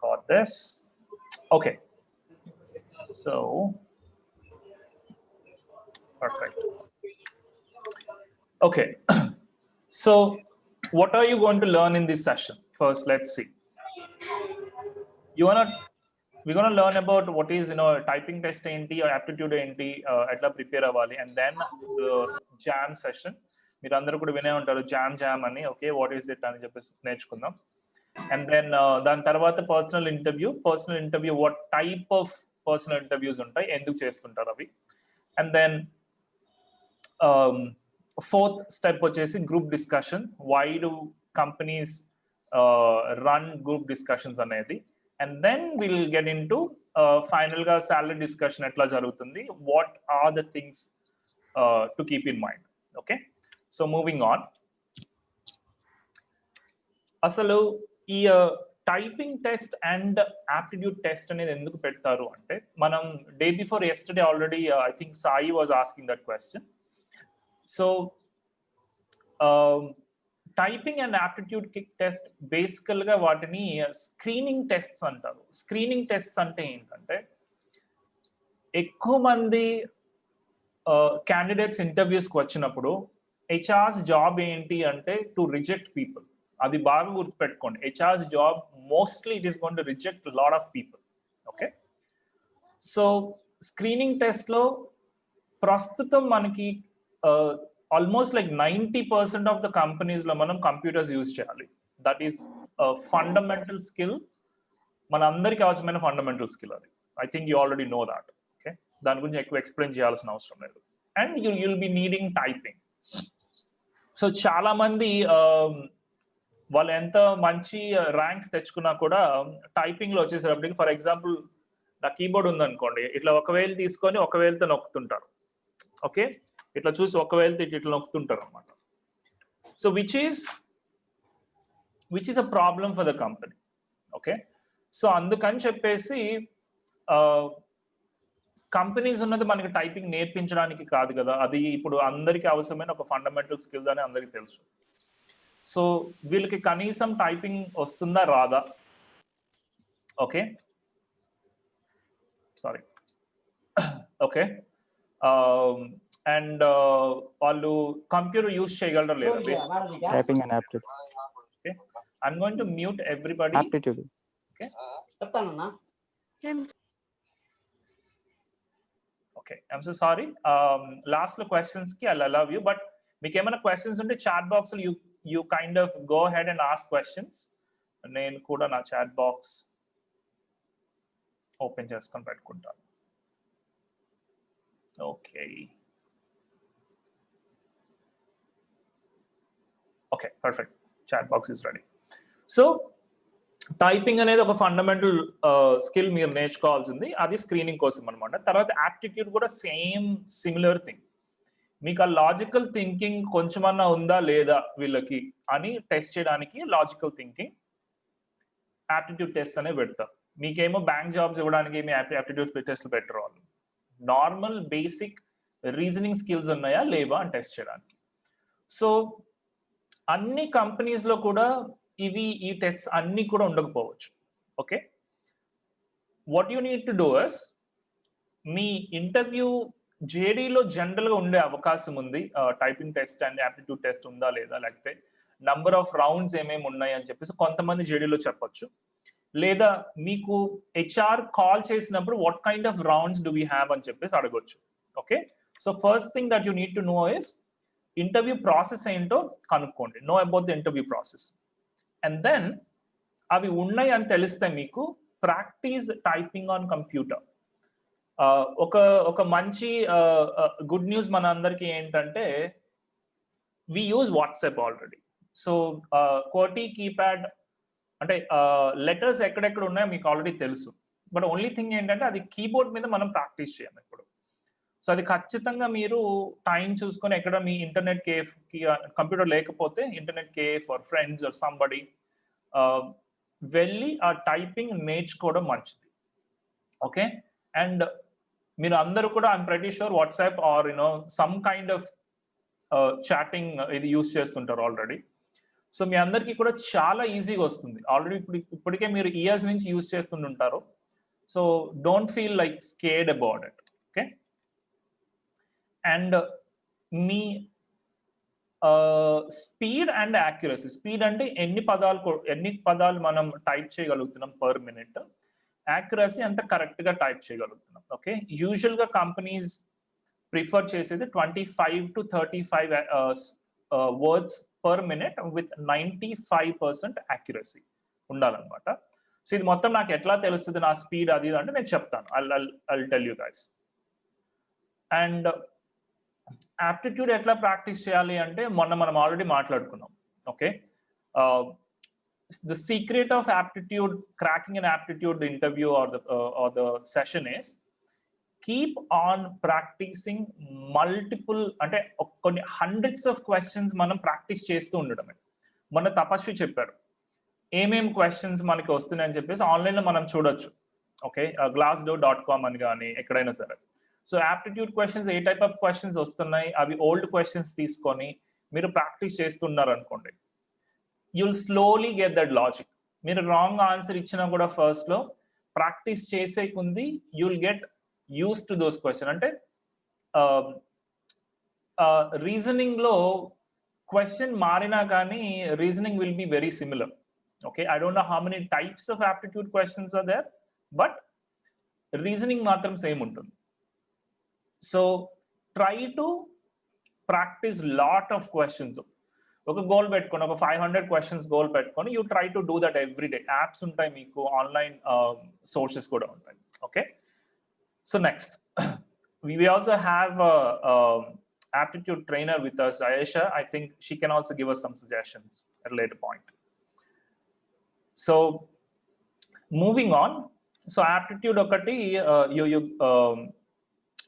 got this. Okay, so perfect. Okay, so what are you going to learn in this session? First, let's see. We're gonna learn about what is typing test enti or aptitude enti, etla prepare avali, and then the jam session. మీరు అందరూ కూడా వినే ఉంటారు jam అని. Okay, what is it అని చెప్పేసి నేర్చుకుందాం. And then దాని తర్వాత personal interview what type of personal interviews ఉంటాయి, ఎందుకు చేస్తుంటారు అవి. అండ్ దెన్ ఫోర్త్ స్టెప్ వచ్చేసి group discussion. Why do companies run group discussions అనేది. And then we'll get into final ga salary discussion etla jarugutundi, what are the things to keep in mind. Okay, so moving on. Asalu ee typing test and aptitude test anedi enduku pettaru ante, manam day before yesterday already I think Sai was asking that question. So typing and aptitude test బేసికల్గా వాటిని screening tests అంటారు. Screening tests అంటే ఏంటంటే, ఎక్కువ మంది candidates ఇంటర్వ్యూస్కి వచ్చినప్పుడు HRs job ఏంటి అంటే టు రిజెక్ట్ పీపుల్. అది బాగా గుర్తుపెట్టుకోండి. HRs job mostly it is going to reject lot of people. Okay, so screening టెస్ట్లో ప్రస్తుతం మనకి almost like 90% of the companies లో మనం కంప్యూటర్స్ యూజ్ చేయాలి. దట్ ఈస్ ఫండమెంటల్ స్కిల్, మన అందరికి అవసరమైన ఫండమెంటల్ స్కిల్ అది. I think you already know that. Okay, దాని గురించి ఎక్కువ ఎక్స్ప్లెయిన్ చేయాల్సిన అవసరం లేదు. And you'll be needing typing. So చాలా మంది వాళ్ళు ఎంత మంచి ర్యాంక్స్ తెచ్చుకున్నా కూడా టైపింగ్ లో వచ్చేసేటప్పటికి, ఫర్ ఎగ్జాంపుల్ నా కీబోర్డ్ ఉందనుకోండి, ఇట్లా ఒక వేలు తీసుకొని ఒక వేలుతో నొక్కుతుంటారు. ఓకే, ఇట్లా చూసి ఒక వేలు ఇట్లా నొక్కుతుంటారు అనమాట. So which is a problem for the company. Okay, so అందుకని చెప్పేసి కంపెనీస్ ఉన్నది మనకి టైపింగ్ నేర్పించడానికి కాదు కదా, అది ఇప్పుడు అందరికీ అవసరమైన ఒక ఫండమెంటల్ స్కిల్ అని అందరికీ తెలుసు. సో వీళ్ళకి కనీసం టైపింగ్ వస్తుందా రాదా? Okay, sorry. ఓకే, అండ్ వాళ్ళు కంప్యూటర్ యూజ్ చేయగలరా లేదా? Typing and aptitude. Okay, I'm going to mute everybody. Aptitude. Okay. Okay, I'm so sorry. Last questions ki I'll allow you, but మీకు ఏమైనా questions ఉంటే chat box లో you kind of go ahead and ask questions. నేను కూడా నా chat box open చేసుకొని పెట్టుకుంటాను. Okay. Okay, perfect. Chat box is ready. So typing అనేది ఒక ఫండమెంటల్ స్కిల్ మీరు నేర్చుకోవాల్సింది, అది స్క్రీనింగ్ కోసం అనమాట. తర్వాత యాప్టిట్యూడ్ కూడా సిమిలర్ థింగ్. మీకు ఆ లాజికల్ థింకింగ్ కొంచెమన్నా ఉందా లేదా వీళ్ళకి అని టెస్ట్ చేయడానికి లాజికల్ థింకింగ్ యాప్టిట్యూడ్ టెస్ట్ అనే పెడతారు. మీకేమో బ్యాంక్ జాబ్స్ ఇవ్వడానికి మీ యాప్టిట్యూడ్ టెస్ట్లు పెట్టరు వాళ్ళు. నార్మల్ బేసిక్ రీజనింగ్ స్కిల్స్ ఉన్నాయా లేవా అని టెస్ట్ చేయడానికి. సో అన్ని కంపెనీస్ లో కూడా ఈ టెస్ట్ అన్ని కూడా ఉండకపోవచ్చు. Okay, what you need to do is, మీ ఇంటర్వ్యూ జేడీలో జనరల్ గా ఉండే అవకాశం ఉంది typing test and aptitude test ఉందా లేదా, లేకపోతే నంబర్ ఆఫ్ రౌండ్స్ ఏమేమి ఉన్నాయి అని చెప్పేసి కొంతమంది జేడీలో చెప్పొచ్చు. లేదా మీకు హెచ్ఆర్ కాల్ చేసినప్పుడు what kind of rounds do we have అని చెప్పేసి అడగొచ్చు. Okay, so first thing that you need to know is interview process ఏంటో కనుక్కోండి. Know about the interview process. And then అవి ఉన్నాయి అని తెలిస్తే మీకు ప్రాక్టీస్ టైపింగ్ ఆన్ కంప్యూటర్. ఒక మంచి గుడ్ న్యూస్ మన అందరికీ ఏంటంటే we use WhatsApp already. So qwerty keypad అంటే లెటర్స్ ఎక్కడెక్కడ ఉన్నాయో మీకు ఆల్రెడీ తెలుసు. బట్ ఓన్లీ థింగ్ ఏంటంటే అది కీబోర్డ్ మీద మనం ప్రాక్టీస్ చేయాలి ఇప్పుడు. సో అది ఖచ్చితంగా మీరు టైం చూసుకొని ఎక్కడ మీ ఇంటర్నెట్ కేఫ్ కంప్యూటర్ లేకపోతే internet cafe or friends or somebody వెళ్ళి ఆ టైపింగ్ నేర్చుకోవడం మంచిది. ఓకే, అండ్ మీరు అందరూ కూడా I'm pretty sure WhatsApp or some kind of chatting ఇది యూస్ చేస్తుంటారు ఆల్రెడీ. సో మీ అందరికీ కూడా చాలా ఈజీగా వస్తుంది. ఆల్రెడీ ఇప్పటికే మీరు ఇయర్స్ నుంచి యూజ్ చేస్తుంటారు. So don't feel like scared about it. Okay, and me speed and accuracy. Speed అంటే ఎన్ని పదాలు మనం టైప్ చేయగలుగుతున్నాం పర్ మినిట్. యాక్యురసీ అంత కరెక్ట్ గా టైప్ చేయగలుగుతున్నాం. ఓకే, యూజువల్ గా కంపెనీస్ ప్రిఫర్ చేసేది 25 to 35 words per minute with 95% accuracy ఉండాలన్నమాట. సో ఇది మొత్తం నాకు ఎట్లా తెలుస్తుంది నా స్పీడ్ అది అంటే నేను చెప్తాను. I'll tell you guys. And aptitude ఎట్లా ప్రాక్టీస్ చేయాలి అంటే మనం ఆల్రెడీ మాట్లాడుకున్నాం. Okay, the secret of aptitude, cracking an aptitude interview or the session is keep on practicing multiple, అంటే కొన్ని hundreds of questions మనం ప్రాక్టీస్ చేస్తూ ఉండడమే. మన తపస్వి చెప్పారు ఏమేం క్వశ్చన్స్ మనకి వస్తున్నాయని చెప్పేసి ఆన్లైన్లో మనం చూడొచ్చు. ఓకే, glassdoor.com అని కానీ ఎక్కడైనా సరే. సో యాప్టిట్యూడ్ క్వశ్చన్స్ ఏ టైప్ ఆఫ్ క్వశ్చన్స్ వస్తున్నాయి, అవి ఓల్డ్ క్వశ్చన్స్ తీసుకొని మీరు ప్రాక్టీస్ చేస్తున్నారు అనుకోండి, you'll slowly get that logic. మీరు రాంగ్ ఆన్సర్ ఇచ్చినా కూడా ఫస్ట్ లో ప్రాక్టీస్ చేసే కొంది you'll get use to those question. అంటే రీజనింగ్ లో క్వశ్చన్ మారినా కానీ reasoning will be very similar. Okay, I don't know how many types of aptitude questions are there, but reasoning మాత్రం సేమ్ ఉంటుంది. So try to practice lot of questions. ఒక goal పెట్టుకొని, ఒక 500 questions goal పెట్టుకొని you try to do that every day. Apps ఉంటాయి మీకు, online sources కూడా ఉంటాయి. Okay, so next we also have a aptitude trainer with us, Ayesha. I think she can also give us some suggestions at a later point. So moving on, so aptitude okati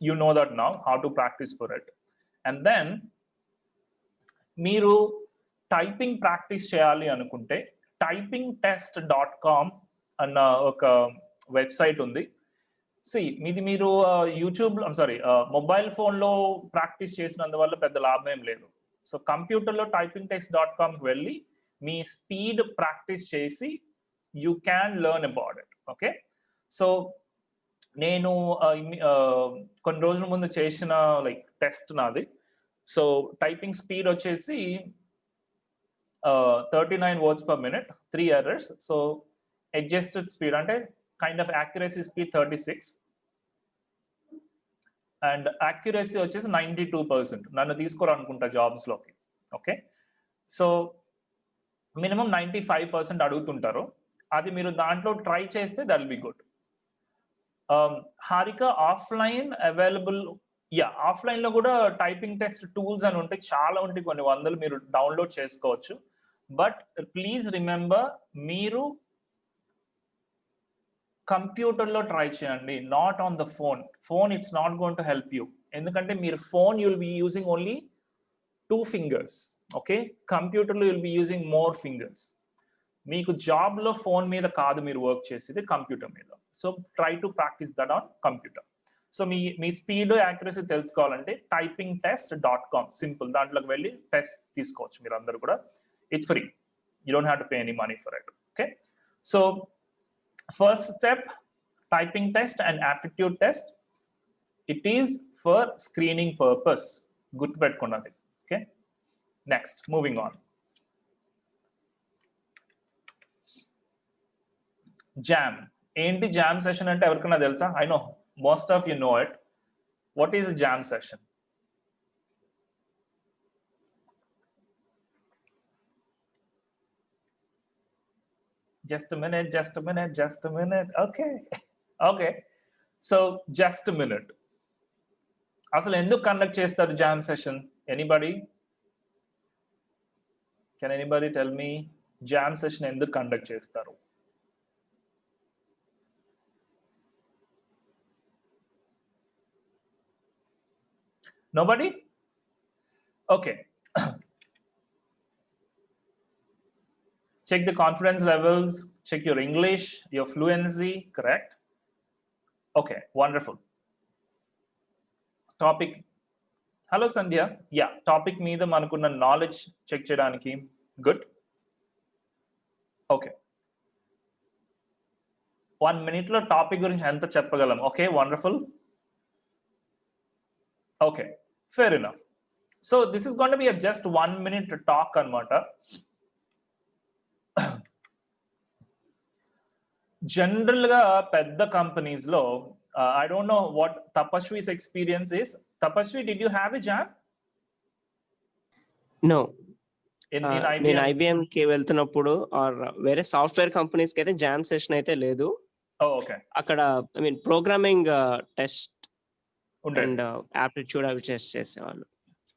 you know that now how to practice for it. And then మీరు typing practice చేయాలి అనుకుంటే typingtest.com అన్న ఒక website ఉంది. మీరు YouTube mobile ఫోన్లో practice చేసినందువల్ల పెద్ద లాభం ఏం లేదు. సో కంప్యూటర్లో typingtest.com వెళ్ళి మీ స్పీడ్ ప్రాక్టీస్ చేసి you can learn about it. Okay, so నేను కొన్ని రోజుల ముందు చేసిన టెస్ట్ నాది. సో టైపింగ్ స్పీడ్ వచ్చేసి 39 words per minute, 3 errors. So adjusted speed అంటే kind of accuracy speed 36 and accuracy వచ్చేసి 92%. నన్ను తీసుకోవాలనుకుంటా జాబ్స్ లోకి. ఓకే, సో మినిమం 95% అడుగుతుంటారు. అది మీరు దాంట్లో ట్రై చేస్తే that will be good. Harika offline available, offline లో కూడా టైపింగ్ టెస్ట్ టూల్స్ అని ఉంటాయి, చాలా ఉంటాయి, కొన్ని వందలు మీరు డౌన్లోడ్ చేసుకోవచ్చు. బట్ ప్లీజ్ రిమెంబర్, మీరు కంప్యూటర్లో ట్రై చేయండి, not on the phone it's not going to help you. ఎందుకంటే మీరు phone you'll be using only 2 fingers. Okay, కంప్యూటర్లో you'll be using more fingers. మీకు జాబ్లో ఫోన్ మీద కాదు మీరు వర్క్ చేసేది, కంప్యూటర్ మీద. So try to practice that on computer. So me speed accuracy తెలుసుకోవాలంటే typingtest.com సింపుల్, దాంట్లోకి వెళ్ళి టెస్ట్ తీసుకోవచ్చు మీరు అందరు కూడా. It's free, you don't have to pay any money for it. Okay, so first step typing test and aptitude test. It is for screening purpose, గుర్తుపెట్టుకున్నది. Okay, next moving on. Jam. ఏంటి jam session అంటే ఎవరికైనా తెలుసా? I know most of you know it. What is a jam session? Just a minute. Okay, so just a minute. అసలు ఎందుకు conduct చేస్తారు jam session? Anybody? Can anybody tell me jam session ఎందుకు conduct చేస్తారు? Nobody? Okay. Check the confidence levels, check your English, your fluency, correct? Okay, wonderful. Topic. Hello Sandhya. Yeah, topic meeda manakunna knowledge check cheyadaniki. Good. Okay, 1 minute లో topic గురించి ఎంత చెప్పగలం? Okay, wonderful. Okay, fair enough. So this is going to be just 1 minute talk అన్నమాట. General గా పెద్ద companies లో I don't know what Tapasvi's experience is. Tapasvi, did you have a jam no, in నేను IBM? IBM కి వెళ్తున్నప్పుడు are వేరే software companies కి అయితే జామ్ సెషన్ అయితే లేదు. ఓకే, అక్కడ ఐ మీన్ ప్రోగ్రామింగ్ టెస్ట్ ఉండేది. అండ్ యాప్టిట్యూడ్ అవి టెస్ట్ చేసేవాళ్ళు.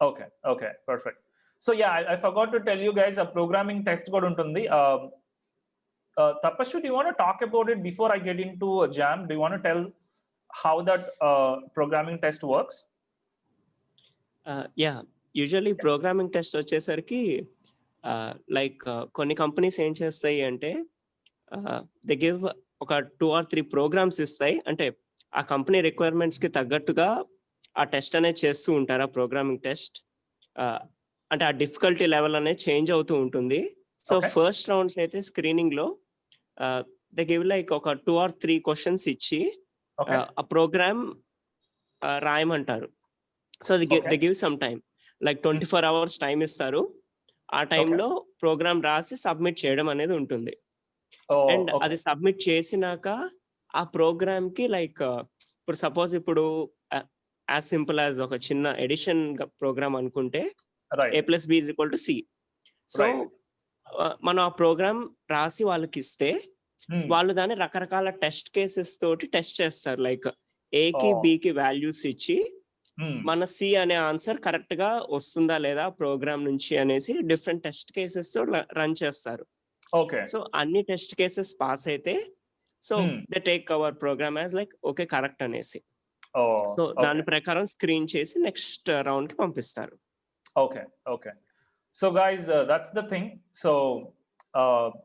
Okay, okay, perfect. So yeah, I forgot to tell you guys, a programming test కూడా ఉంటుంది. Tapashwi, do you want to talk about it before I get into a jam? Do you want to tell how that programming test works? Yeah, usually programming test వచ్చేసరికి like కొన్ని companies ఏం చేస్తాయి అంటే they give ఒక 2 or 3 programmes ఇస్తాయి. అంటే ఆ company requirements కి తగ్గట్టుగా ఆ టెస్ట్ అనేది చేస్తూ ఉంటారు. ఆ ప్రోగ్రామింగ్ టెస్ట్ అంటే ఆ డిఫికల్టీ లెవెల్ అనేది చేంజ్ అవుతూ ఉంటుంది. So Okay. ఫస్ట్ రౌండ్స్ అయితే స్క్రీనింగ్ లో దే గివ్ లైక్ ఒక 2 or 3 క్వశ్చన్స్ ఇచ్చి Okay. ఆ ప్రోగ్రామ్ రాయమంటారు. So Okay. They give some time, like 24 hours time ఇస్తారు. ఆ టైంలో ప్రోగ్రామ్ రాసి సబ్మిట్ చేయడం అనేది ఉంటుంది. Oh, and okay. అది సబ్మిట్ చేసినాక ఆ ప్రోగ్రామ్ కి లైక్ ఇప్పుడు సపోజ్ ఇప్పుడు యాజ్ సింపుల్ యాజ్ ఒక చిన్న ఎడిషన్ ప్రోగ్రామ్ అనుకుంటే Right. A+B=C. So Right. మనం ఆ ప్రోగ్రామ్ రాసి వాళ్ళకి ఇస్తే Hmm. వాళ్ళు దాన్ని రకరకాల టెస్ట్ కేసెస్ తోటి టెస్ట్ చేస్తారు. లైక్ ఏకి Oh. బికి వాల్యూస్ ఇచ్చి Hmm. మన సి అనే ఆన్సర్ కరెక్ట్ గా వస్తుందా లేదా ప్రోగ్రామ్ నుంచి అనేసి డిఫరెంట్ టెస్ట్ కేసెస్ తో రన్ చేస్తారు. Okay. సో అన్ని టెస్ట్ కేసెస్ పాస్ అయితే so they take our program as like okay correct అనేసి. Oh, so okay. దాని ప్రకారం స్క్రీన్ చేసి నెక్స్ట్ రౌండ్ కి పంపిస్తారు. Okay, okay. So guys, that's the thing. So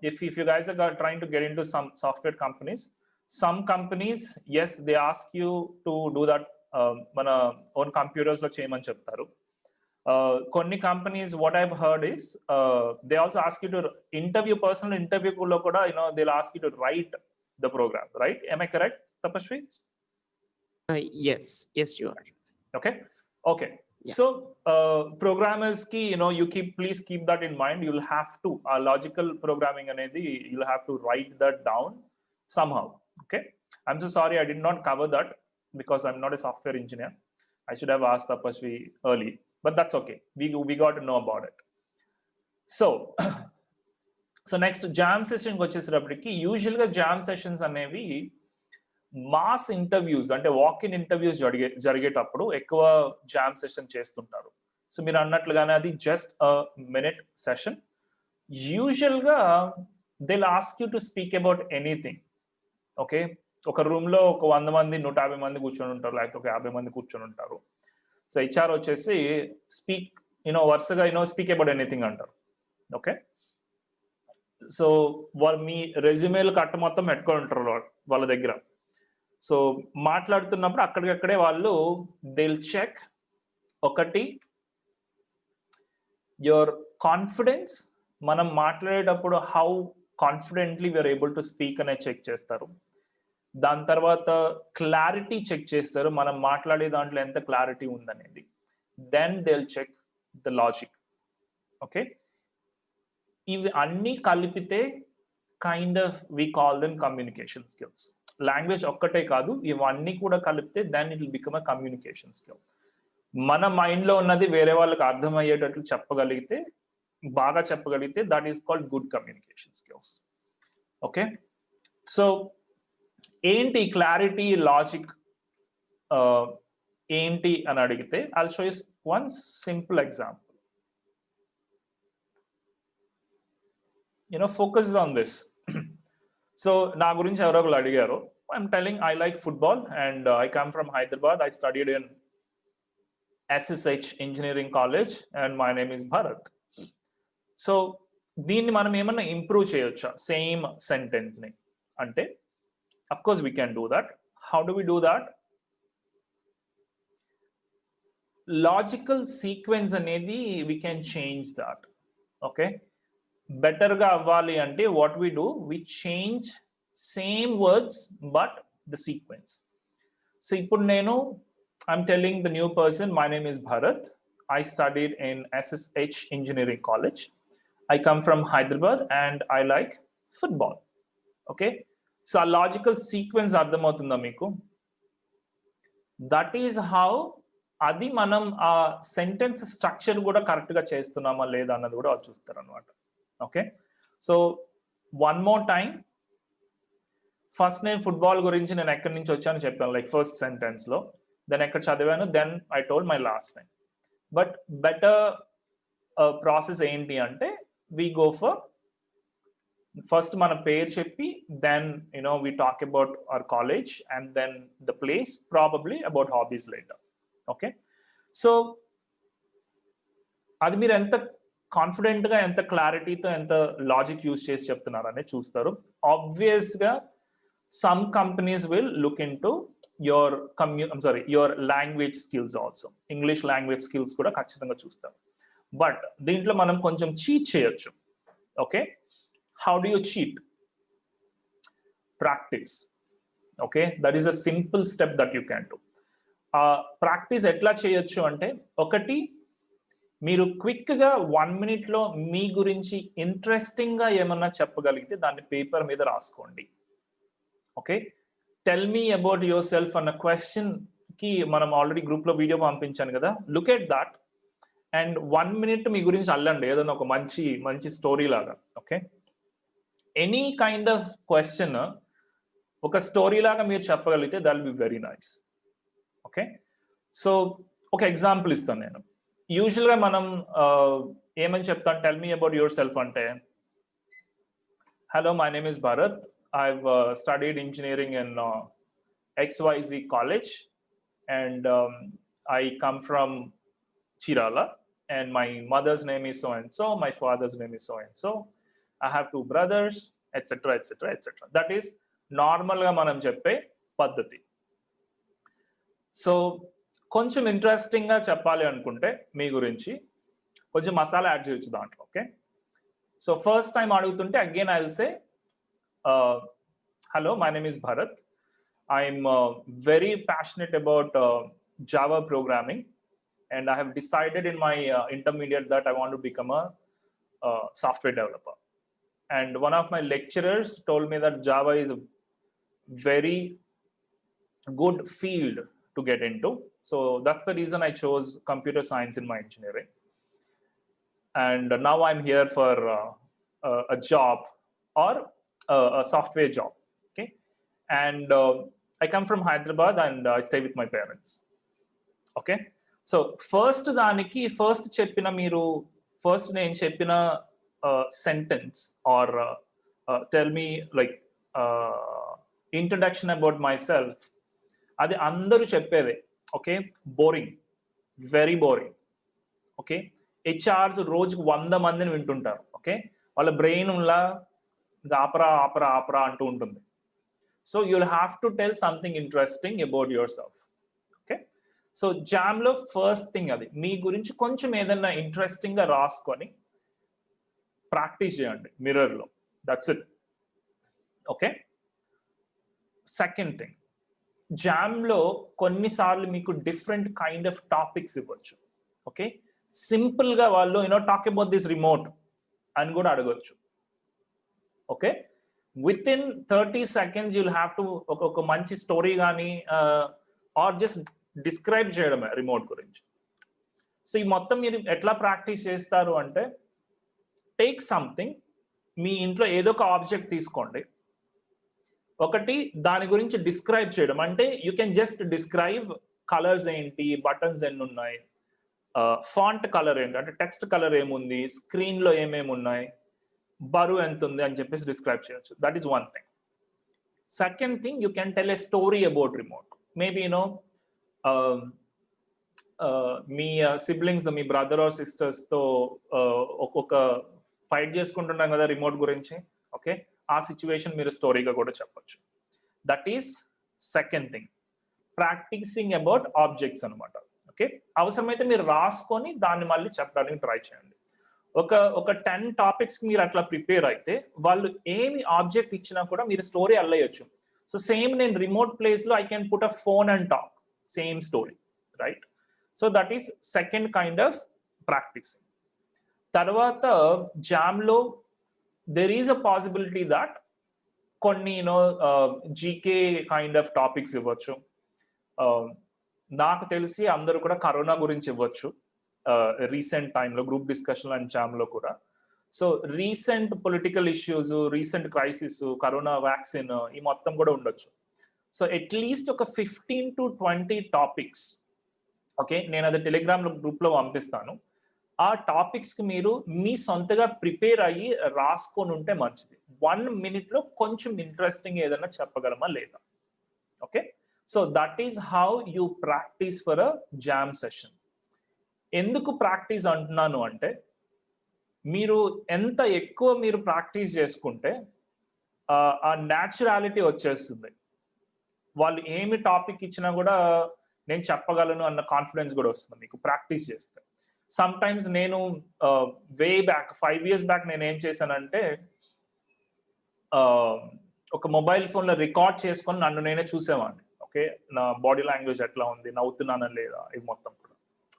if you guys are trying to get into some software companies, some companies, yes, they ask you to do that మన own computers లో చేయమని చెప్తారు. కొన్ని companies what I've heard is they also ask you to interview, personal interview లో కూడా they ask you to write the program, right? am I correct, Tapashwi? Yes, you are. Okay. Yeah. So programmers ki, please keep that in mind. You'll have to logical programming anedi, you'll have to write that down somehow. Okay, I'm so sorry I did not cover that because I'm not a software engineer. I should have asked Tapashwi early, but that's okay. We got to know about it. So next jam session వచ్చేసేటప్పటికి usual గా jam sessions అనేవి mass interviews అంటే walk in interviews జరిగేటప్పుడు ఎక్కువ jam session చేస్తుంటారు. So మీరు అన్నట్లుగానే అది just minute session. Usual గా they ask you to speak about anything. Okay, ఒక రూమ్ లో ఒక 100 మంది 150 మంది కూర్చొని ఉంటారు, లేకపోతే ఒక 50 మంది కూర్చొని ఉంటారు. సో HR వచ్చేసి స్పీక్ వరుసగా స్పీక్ అబౌట్ ఎనీథింగ్ అంటారు. ఓకే, సో వాళ్ళు మీ రెజ్యూమేలు కట్ట మొత్తం పెట్టుకొని ఉంటారు వాళ్ళ దగ్గర. సో మాట్లాడుతున్నప్పుడు అక్కడికక్కడే వాళ్ళు దే విల్ చెక్ ఒకటి యువర్ కాన్ఫిడెన్స్, మనం మాట్లాడేటప్పుడు how confidently we are able to speak అనేది చెక్ చేస్తారు. దాని తర్వాత క్లారిటీ చెక్ చేస్తారు, మనం మాట్లాడే దాంట్లో ఎంత క్లారిటీ ఉందనేది. Then they will check the logic. Okay, ఇవి అన్ని కలిపితే kind of we call them communication skills. Language ఒక్కటే కాదు, ఇవన్నీ కూడా కలిపితే then it will become a communication skill. మన మైండ్ లో ఉన్నది వేరే వాళ్ళకి అర్థమయ్యేటట్లు చెప్పగలిగితే, బాగా చెప్పగలిగితే, that is called good communication skills. Okay, so ఏంటి క్లారిటీ, లాజిక్ ఏంటి అని అడిగితే I'll show you one simple example. Focus on this. So నా గురించి ఎవరో ఒకరు అడిగారు. I'm telling I like football and I come from Hyderabad. I studied in SSH Engineering College and my name is Bharat. So దీన్ని మనం ఏమన్నా improve చేయొచ్చా same sentence ని అంటే? of course we can do that. How do we do that? Logical sequence అనేది we can change that. Okay, బెటర్గా అవ్వాలి అంటే what we do, we change same words but the sequence. So ఇప్పుడు నేను I'm telling the new person, my name is Bharat, I studied in SSH Engineering College. I come from Hyderabad and I like football. Okay, so a logical sequence అర్థమవుతుందా మీకు? That is how అది మనం ఆ sentence structure కూడా కరెక్ట్గా చేస్తున్నామా లేదా అన్నది కూడా వాళ్ళు చూస్తారు అనమాట. Okay, so one more time. First నేను ఫుట్బాల్ గురించి నేను ఎక్కడి నుంచి వచ్చాను చెప్పాను, లైక్ ఫస్ట్ సెంటెన్స్లో. దెన్ ఎక్కడ చదివాను, then I told my last name. But better process ఏంటి అంటే, వీ గో ఫర్ ఫస్ట్ మన పేరు చెప్పి, then we talk about our college and then the place, probably about hobbies later. Okay, so అది మీరు ఎంత కాన్ఫిడెంట్ గా, ఎంత క్లారిటీతో, ఎంత లాజిక్ యూజ్ చేసి చెప్తున్నారనే చూస్తారు. ఆబ్వియస్ గా some companies will look into your language skills also. English language skills కూడా ఖచ్చితంగా చూస్తారు. బట్ దీంట్లో మనం కొంచెం చీట్ చేయొచ్చు. Okay, how do you cheat? Practice. Okay, that is a simple step that you can do. Practice ఎట్లా చేయొచ్చు అంటే, ఒకటి, మీరు క్విక్ గా 1 minute లో మీ గురించి ఇంట్రెస్టింగ్ గా ఏమన్నా చెప్పగలిగితే దాన్ని పేపర్ మీద రాసుకోండి. Okay, tell me about yourself అన్న క్వశ్చన్ కి మనం ఆల్రెడీ గ్రూప్ లో వీడియో పంపించాను కదా, look at that and 1 minute మీ గురించి అల్లండి, ఏదైనా ఒక మంచి స్టోరీ లాగా. Okay, any kind of question ఒక స్టోరీ లాగా మీరు చెప్పగలిగితే that will be very nice. Okay, so ఒక ఎగ్జాంపుల్ ఇస్తాను నేను. యూజువల్గా మనం ఏమని చెప్తాను, tell me about yourself అంటే, hello, my name is Bharat, I've studied engineering in XYZ college and I come from Chirala and my mother's name is so and so, my father's name is so and so, I have 2 brothers, etc. That is normal గా మనం చెప్పే పద్ధతి. So కొంచెం interesting గా చెప్పాలి అనుకుంటే మీ గురించి కొంచెం మసాలా యాడ్ చేయొచ్చు దాంట్లో. ఓకే, సో ఫస్ట్ టైం అడుగుతుంటే again I will say, hello, my name is Bharat. I'm very passionate about Java programming and I have decided in my intermediate that I want to become a software developer. And one of my lecturers told me that Java is a very good field to get into. So that's the reason I chose computer science in my engineering. And now I'm here for a job or a software job. Okay, and I come from Hyderabad and I stay with my parents. Okay, so first daniki first cheppina meeru first nenu cheppina sentence or tell me like introduction about myself, adi andaru cheppede. Okay, boring, very boring. Okay, HRs రోజుకు 100 మందిని వింటుంటారు. Okay, వాళ్ళ brain ఉల్లా ఆపరా ఆపరా ఆపరా అంటూ ఉంటుంది. So you'll have to tell something interesting about yourself. Okay, so జామ్లో first thing అది మీ గురించి కొంచెం ఏదన్నా ఇంట్రెస్టింగ్ గా రాసుకొని ప్రాక్టీస్ చేయండి మిర్రర్లో. That's it. Okay, second thing, జామ్లో కొన్నిసార్లు మీకు డిఫరెంట్ కైండ్ ఆఫ్ టాపిక్స్ ఇవ్వచ్చు. ఓకే, సింపుల్ గా వాళ్ళు టాక్ అబౌట్ దిస్ రిమోట్ అని కూడా అడగొచ్చు. Okay, within 30 seconds you'll have to ఒక మంచి స్టోరీ కానీ ఆర్ జస్ట్ డిస్క్రైబ్ చేయడమే రిమోట్ గురించి. సో ఈ మొత్తం మీరు ఎట్లా ప్రాక్టీస్ చేస్తారు అంటే, టేక్ సంథింగ్, మీ ఇంట్లో ఏదో ఒక ఆబ్జెక్ట్ తీసుకోండి, ఒకటి దాని గురించి డిస్క్రైబ్ చేయడం. అంటే you can just describe colours ఏంటి, బటన్స్ ఎన్ని ఉన్నాయి, ఫాంట్ కలర్ ఏంటి, అంటే టెక్స్ట్ కలర్ ఏముంది, స్క్రీన్ లో ఏమేమి ఉన్నాయి, బరువు ఎంత ఉంది అని చెప్పేసి డిస్క్రైబ్ చేయొచ్చు. That is one thing. Second thing, you can tell a story about remote. Maybe మీ సిబ్లింగ్స్, మీ బ్రదర్ ఆర్ సిస్టర్స్ తో ఒక్కొక్క ఫైట్ చేసుకుంటున్నాం కదా రిమోట్ గురించి. ఓకే, ఆ సిచ్యువేషన్ మీరు స్టోరీగా కూడా చెప్పొచ్చు. That is second thing, practising about objects అనమాట. ఓకే, అవసరమైతే మీరు రాసుకొని దాన్ని మళ్ళీ చెప్పడానికి ట్రై చేయండి. ఒక 10 టాపిక్స్ మీరు అట్లా ప్రిపేర్ అయితే వాళ్ళు ఏమి ఆబ్జెక్ట్ ఇచ్చినా కూడా మీరు స్టోరీ అల్లయ్యొచ్చు. సో సేమ్ నేను రిమోట్ ప్లేస్ లో I can put a phone and talk same story, right? So that is second kind of practice. తర్వాత జామ్ లో there is a possibility that కొన్ని జీకే కైండ్ ఆఫ్ టాపిక్స్ ఇవ్వచ్చు. నాకు తెలిసి అందరూ కూడా కరోనా గురించి ఇవ్వచ్చు రీసెంట్ టైంలో గ్రూప్ డిస్కషన్ అండ్ జామ్ లో కూడా. So recent political issues, recent crisis, corona vaccine ఈ మొత్తం కూడా ఉండొచ్చు. సో అట్లీస్ట్ ఒక 15 to 20 టాపిక్స్, ఓకే, నేను అది టెలిగ్రామ్ గ్రూప్ లో పంపిస్తాను. ఆ టాపిక్స్ కి మీరు మీ సొంతగా ప్రిపేర్ అయ్యి రాసుకొని ఉంటే మంచిది. 1 minute లో కొంచెం ఇంట్రెస్టింగ్ ఏదైనా చెప్పగలమా లేదా? Okay, so that is how you practice for a jam session. ఎందుకు ప్రాక్టీస్ అంటున్నాను అంటే మీరు ఎంత ఎక్కువ మీరు ప్రాక్టీస్ చేసుకుంటే ఆ న్యాచురాలిటీ వచ్చేస్తుంది. వాళ్ళు ఏమి టాపిక్ ఇచ్చినా కూడా నేను చెప్పగలను అన్న కాన్ఫిడెన్స్ కూడా వస్తుంది మీకు ప్రాక్టీస్ చేస్తే. సమ్ టైమ్స్ నేను వే బ్యాక్ 5 years బ్యాక్ నేను ఏం చేశానంటే ఒక మొబైల్ ఫోన్ లో రికార్డ్ చేసుకొని నన్ను నేనే చూసేవాడిని. ఓకే, నా బాడీ లాంగ్వేజ్ ఎట్లా ఉంది, నవ్వుతున్నానా లేదా, ఇవి మొత్తం కూడా.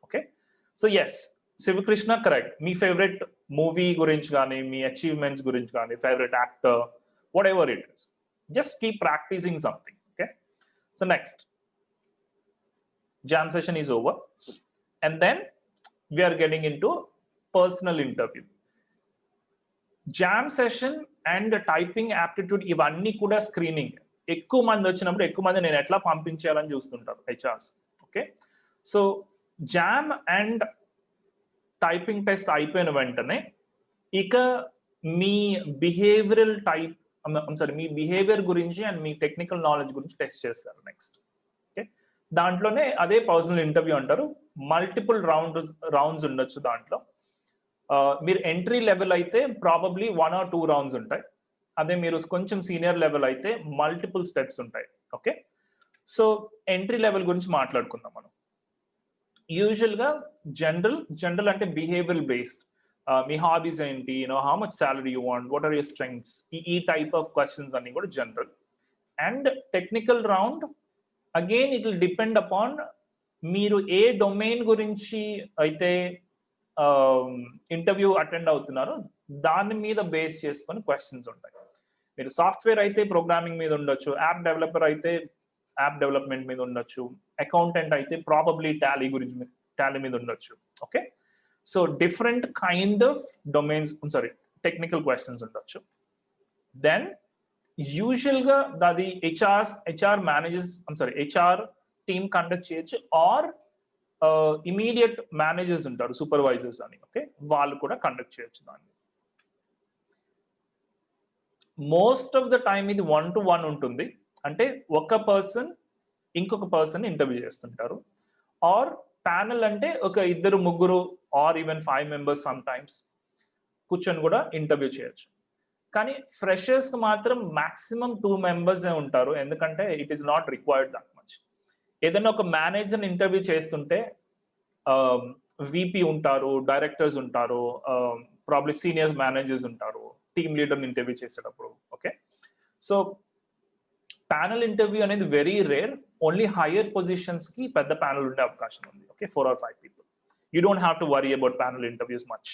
Okay, so yes, Shivakrishna correct. మీ ఫేవరెట్ మూవీ గురించి కానీ, మీ అచీవ్మెంట్స్ గురించి కానీ, favourite actor, whatever it is, just keep practising something. Okay, so next jam session is over and then we are getting into personal interview. Jam session and typing aptitude ఇవన్నీ కూడా screening. ఎక్కువ మంది వచ్చినప్పుడు ఎక్కువ మంది నేను ఎట్లా పంపించాలని చూస్తుంటారు HRs. Okay, so jam and typing test అయిపోయిన వెంటనే ఇక మీ బిహేవియరల్ టైప్ మీ బిహేవియర్ గురించి అండ్ మీ టెక్నికల్ నాలెడ్జ్ గురించి టెస్ట్ చేస్తారు నెక్స్ట్. ఓకే, దాంట్లోనే అదే పర్సనల్ ఇంటర్వ్యూ అంటారు. మల్టిపుల్ రౌండ్స్ ఉండొచ్చు దాంట్లో. మీరు ఎంట్రీ లెవెల్ అయితే ప్రాబబ్లీ 1 or 2 rounds ఉంటాయి. అదే మీరు కొంచెం సీనియర్ లెవెల్ అయితే మల్టిపుల్ స్టెప్స్ ఉంటాయి. ఓకే, సో ఎంట్రీ లెవెల్ గురించి మాట్లాడుకుందాం మనం. యూజువల్ గా జనరల్ అంటే బిహేవియరల్ బేస్డ్. మీ హాబీస్ ఏంటి, how much salary you want, what are your strengths, ఈ టైప్ ఆఫ్ క్వశ్చన్స్ అన్ని కూడా general. And technical round again it will depend upon మీరు ఏ డొమైన్ గురించి అయితే ఇంటర్వ్యూ అటెండ్ అవుతున్నారో దాని మీద బేస్ చేసుకొని క్వశ్చన్స్ ఉంటాయి. మీరు సాఫ్ట్వేర్ అయితే ప్రోగ్రామింగ్ మీద ఉండొచ్చు, యాప్ డెవలపర్ అయితే యాప్ డెవలప్మెంట్ మీద ఉండొచ్చు, అకౌంటెంట్ అయితే ప్రాబబ్లీ టాలీ మీద ఉండొచ్చు. Okay, so different kind of domains technical questions ఉండొచ్చు. దెన్ యూజువల్ గా అది హెచ్ఆర్ టీమ్ కండక్ట్ చేయొచ్చు, ఆర్ ఇమీడియట్ మేనేజర్స్ ఉంటారు, సూపర్వైజర్స్ అని. ఓకే, వాళ్ళు కూడా కండక్ట్ చేయొచ్చు దాన్ని. మోస్ట్ ఆఫ్ ద టైమ్ ఇది 1-to-1 ఉంటుంది. అంటే ఒక పర్సన్ ఇంకొక పర్సన్ ఇంటర్వ్యూ చేస్తుంటారు. ఆర్ ప్యానల్ అంటే ఒక 2-3 or even 5 members sometimes కూర్చొని కూడా ఇంటర్వ్యూ చేయొచ్చు. కానీ ఫ్రెషర్స్ కి మాత్రం మాక్సిమం 2 members ఉంటారు, ఎందుకంటే it is not required that much. ఏదైనా ఒక మేనేజర్ ఇంటర్వ్యూ చేస్తుంటే విపి ఉంటారు, డైరెక్టర్స్ ఉంటారు, ప్రాబ్లీ సీనియర్ మేనేజర్స్ ఉంటారు, టీమ్ లీడర్ ఇంటర్వ్యూ చేసేటప్పుడు. ఓకే, సో ప్యానల్ ఇంటర్వ్యూ అనేది very rare. Only higher positions కి పెద్ద ప్యానల్ ఉండే అవకాశం ఉంది. Okay, 4 or 5 people. You don't have to worry about panel interviews much.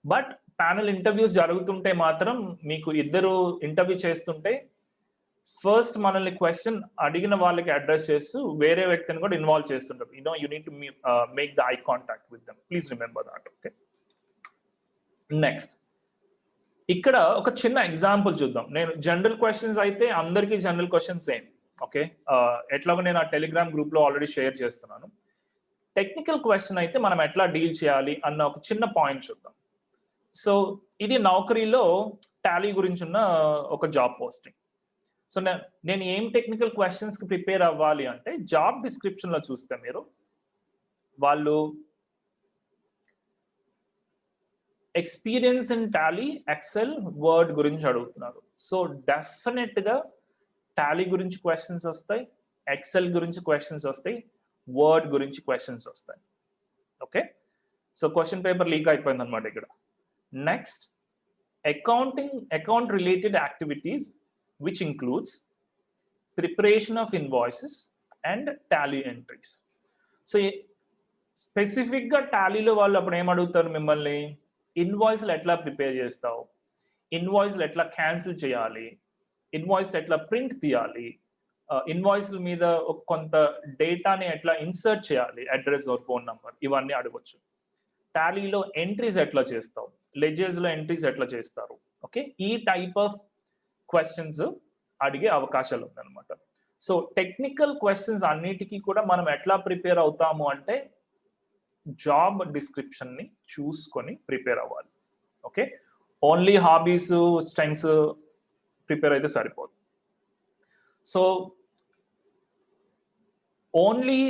But panel interviews జరుగుతుంటే మాత్రం మీకు 2 ఇంటర్వ్యూ చేస్తుంటే ఫస్ట్ మనల్ని క్వశ్చన్ అడిగిన వాళ్ళకి అడ్రస్ చేస్తూ వేరే వ్యక్తిని కూడా ఇన్వాల్వ్ చేస్తుంటారు. You need to make the eye contact with them. Please remember that. Okay, next ఇక్కడ ఒక చిన్న ఎగ్జాంపుల్ చూద్దాం. నేను జనరల్ క్వశ్చన్స్ అయితే అందరికీ జనరల్ క్వశ్చన్స్ సేమ్. ఓకే, ఎట్లాగో నేను ఆ టెలిగ్రామ్ గ్రూప్ లో ఆల్రెడీ షేర్ చేస్తున్నాను. టెక్నికల్ క్వశ్చన్ అయితే మనం ఎట్లా డీల్ చేయాలి అన్న ఒక చిన్న పాయింట్ చూద్దాం. సో ఇది నౌకరీలో టాలీ గురించి ఉన్న ఒక జాబ్ పోస్టింగ్. సో నేను ఏం టెక్నికల్ క్వశ్చన్స్ కి ప్రిపేర్ అవ్వాలి అంటే జాబ్ డిస్క్రిప్షన్ లో చూస్తే మీరు వాళ్ళు experience in Tally, Excel, Word గురించి అడుగుతున్నారు. సో డెఫినెట్ గా టాలీ గురించి క్వశ్చన్స్ వస్తాయి, ఎక్సెల్ గురించి క్వశ్చన్స్ వస్తాయి, వర్డ్ గురించి క్వశ్చన్స్ వస్తాయి. Okay, so question paper leak అయిపోయింది అనమాట ఇక్కడ. Next, account related activities which includes preparation of invoices and Tally entries. So స్పెసిఫిక్గా టాలీలో వాళ్ళు అప్పుడు ఏం అడుగుతారు మిమ్మల్ని, ఇన్వాయిస్లు ఎట్లా ప్రిపేర్ చేస్తావు, ఇన్వాయిస్లు ఎట్లా క్యాన్సిల్ చేయాలి, ఇన్వాయిస్లు ఎట్లా ప్రింట్ తీయాలి, ఇన్వాయిస్ల మీద కొంత డేటాని ఎట్లా ఇన్సర్ట్ చేయాలి, అడ్రస్ ఆర్ ఫోన్ నంబర్, ఇవన్నీ అడగొచ్చు. టాలీలో ఎంట్రీస్ ఎట్లా చేస్తావు, లెజర్స్లో ఎంట్రీస్ ఎట్లా చేస్తారు. ఓకే, ఈ టైప్ ఆఫ్ క్వశ్చన్స్ అడిగే అవకాశాలు ఉందన్నమాట. సో టెక్నికల్ క్వశ్చన్స్ అన్నిటికీ కూడా మనం ఎట్లా ప్రిపేర్ అవుతాము అంటే జాబ్ డిస్క్రిప్షన్ ని చూసుకొని ప్రిపేర్ అవ్వాలి. Okay, only hobbies strengths prepare అయితే సరిపోదు. సో ఓన్లీ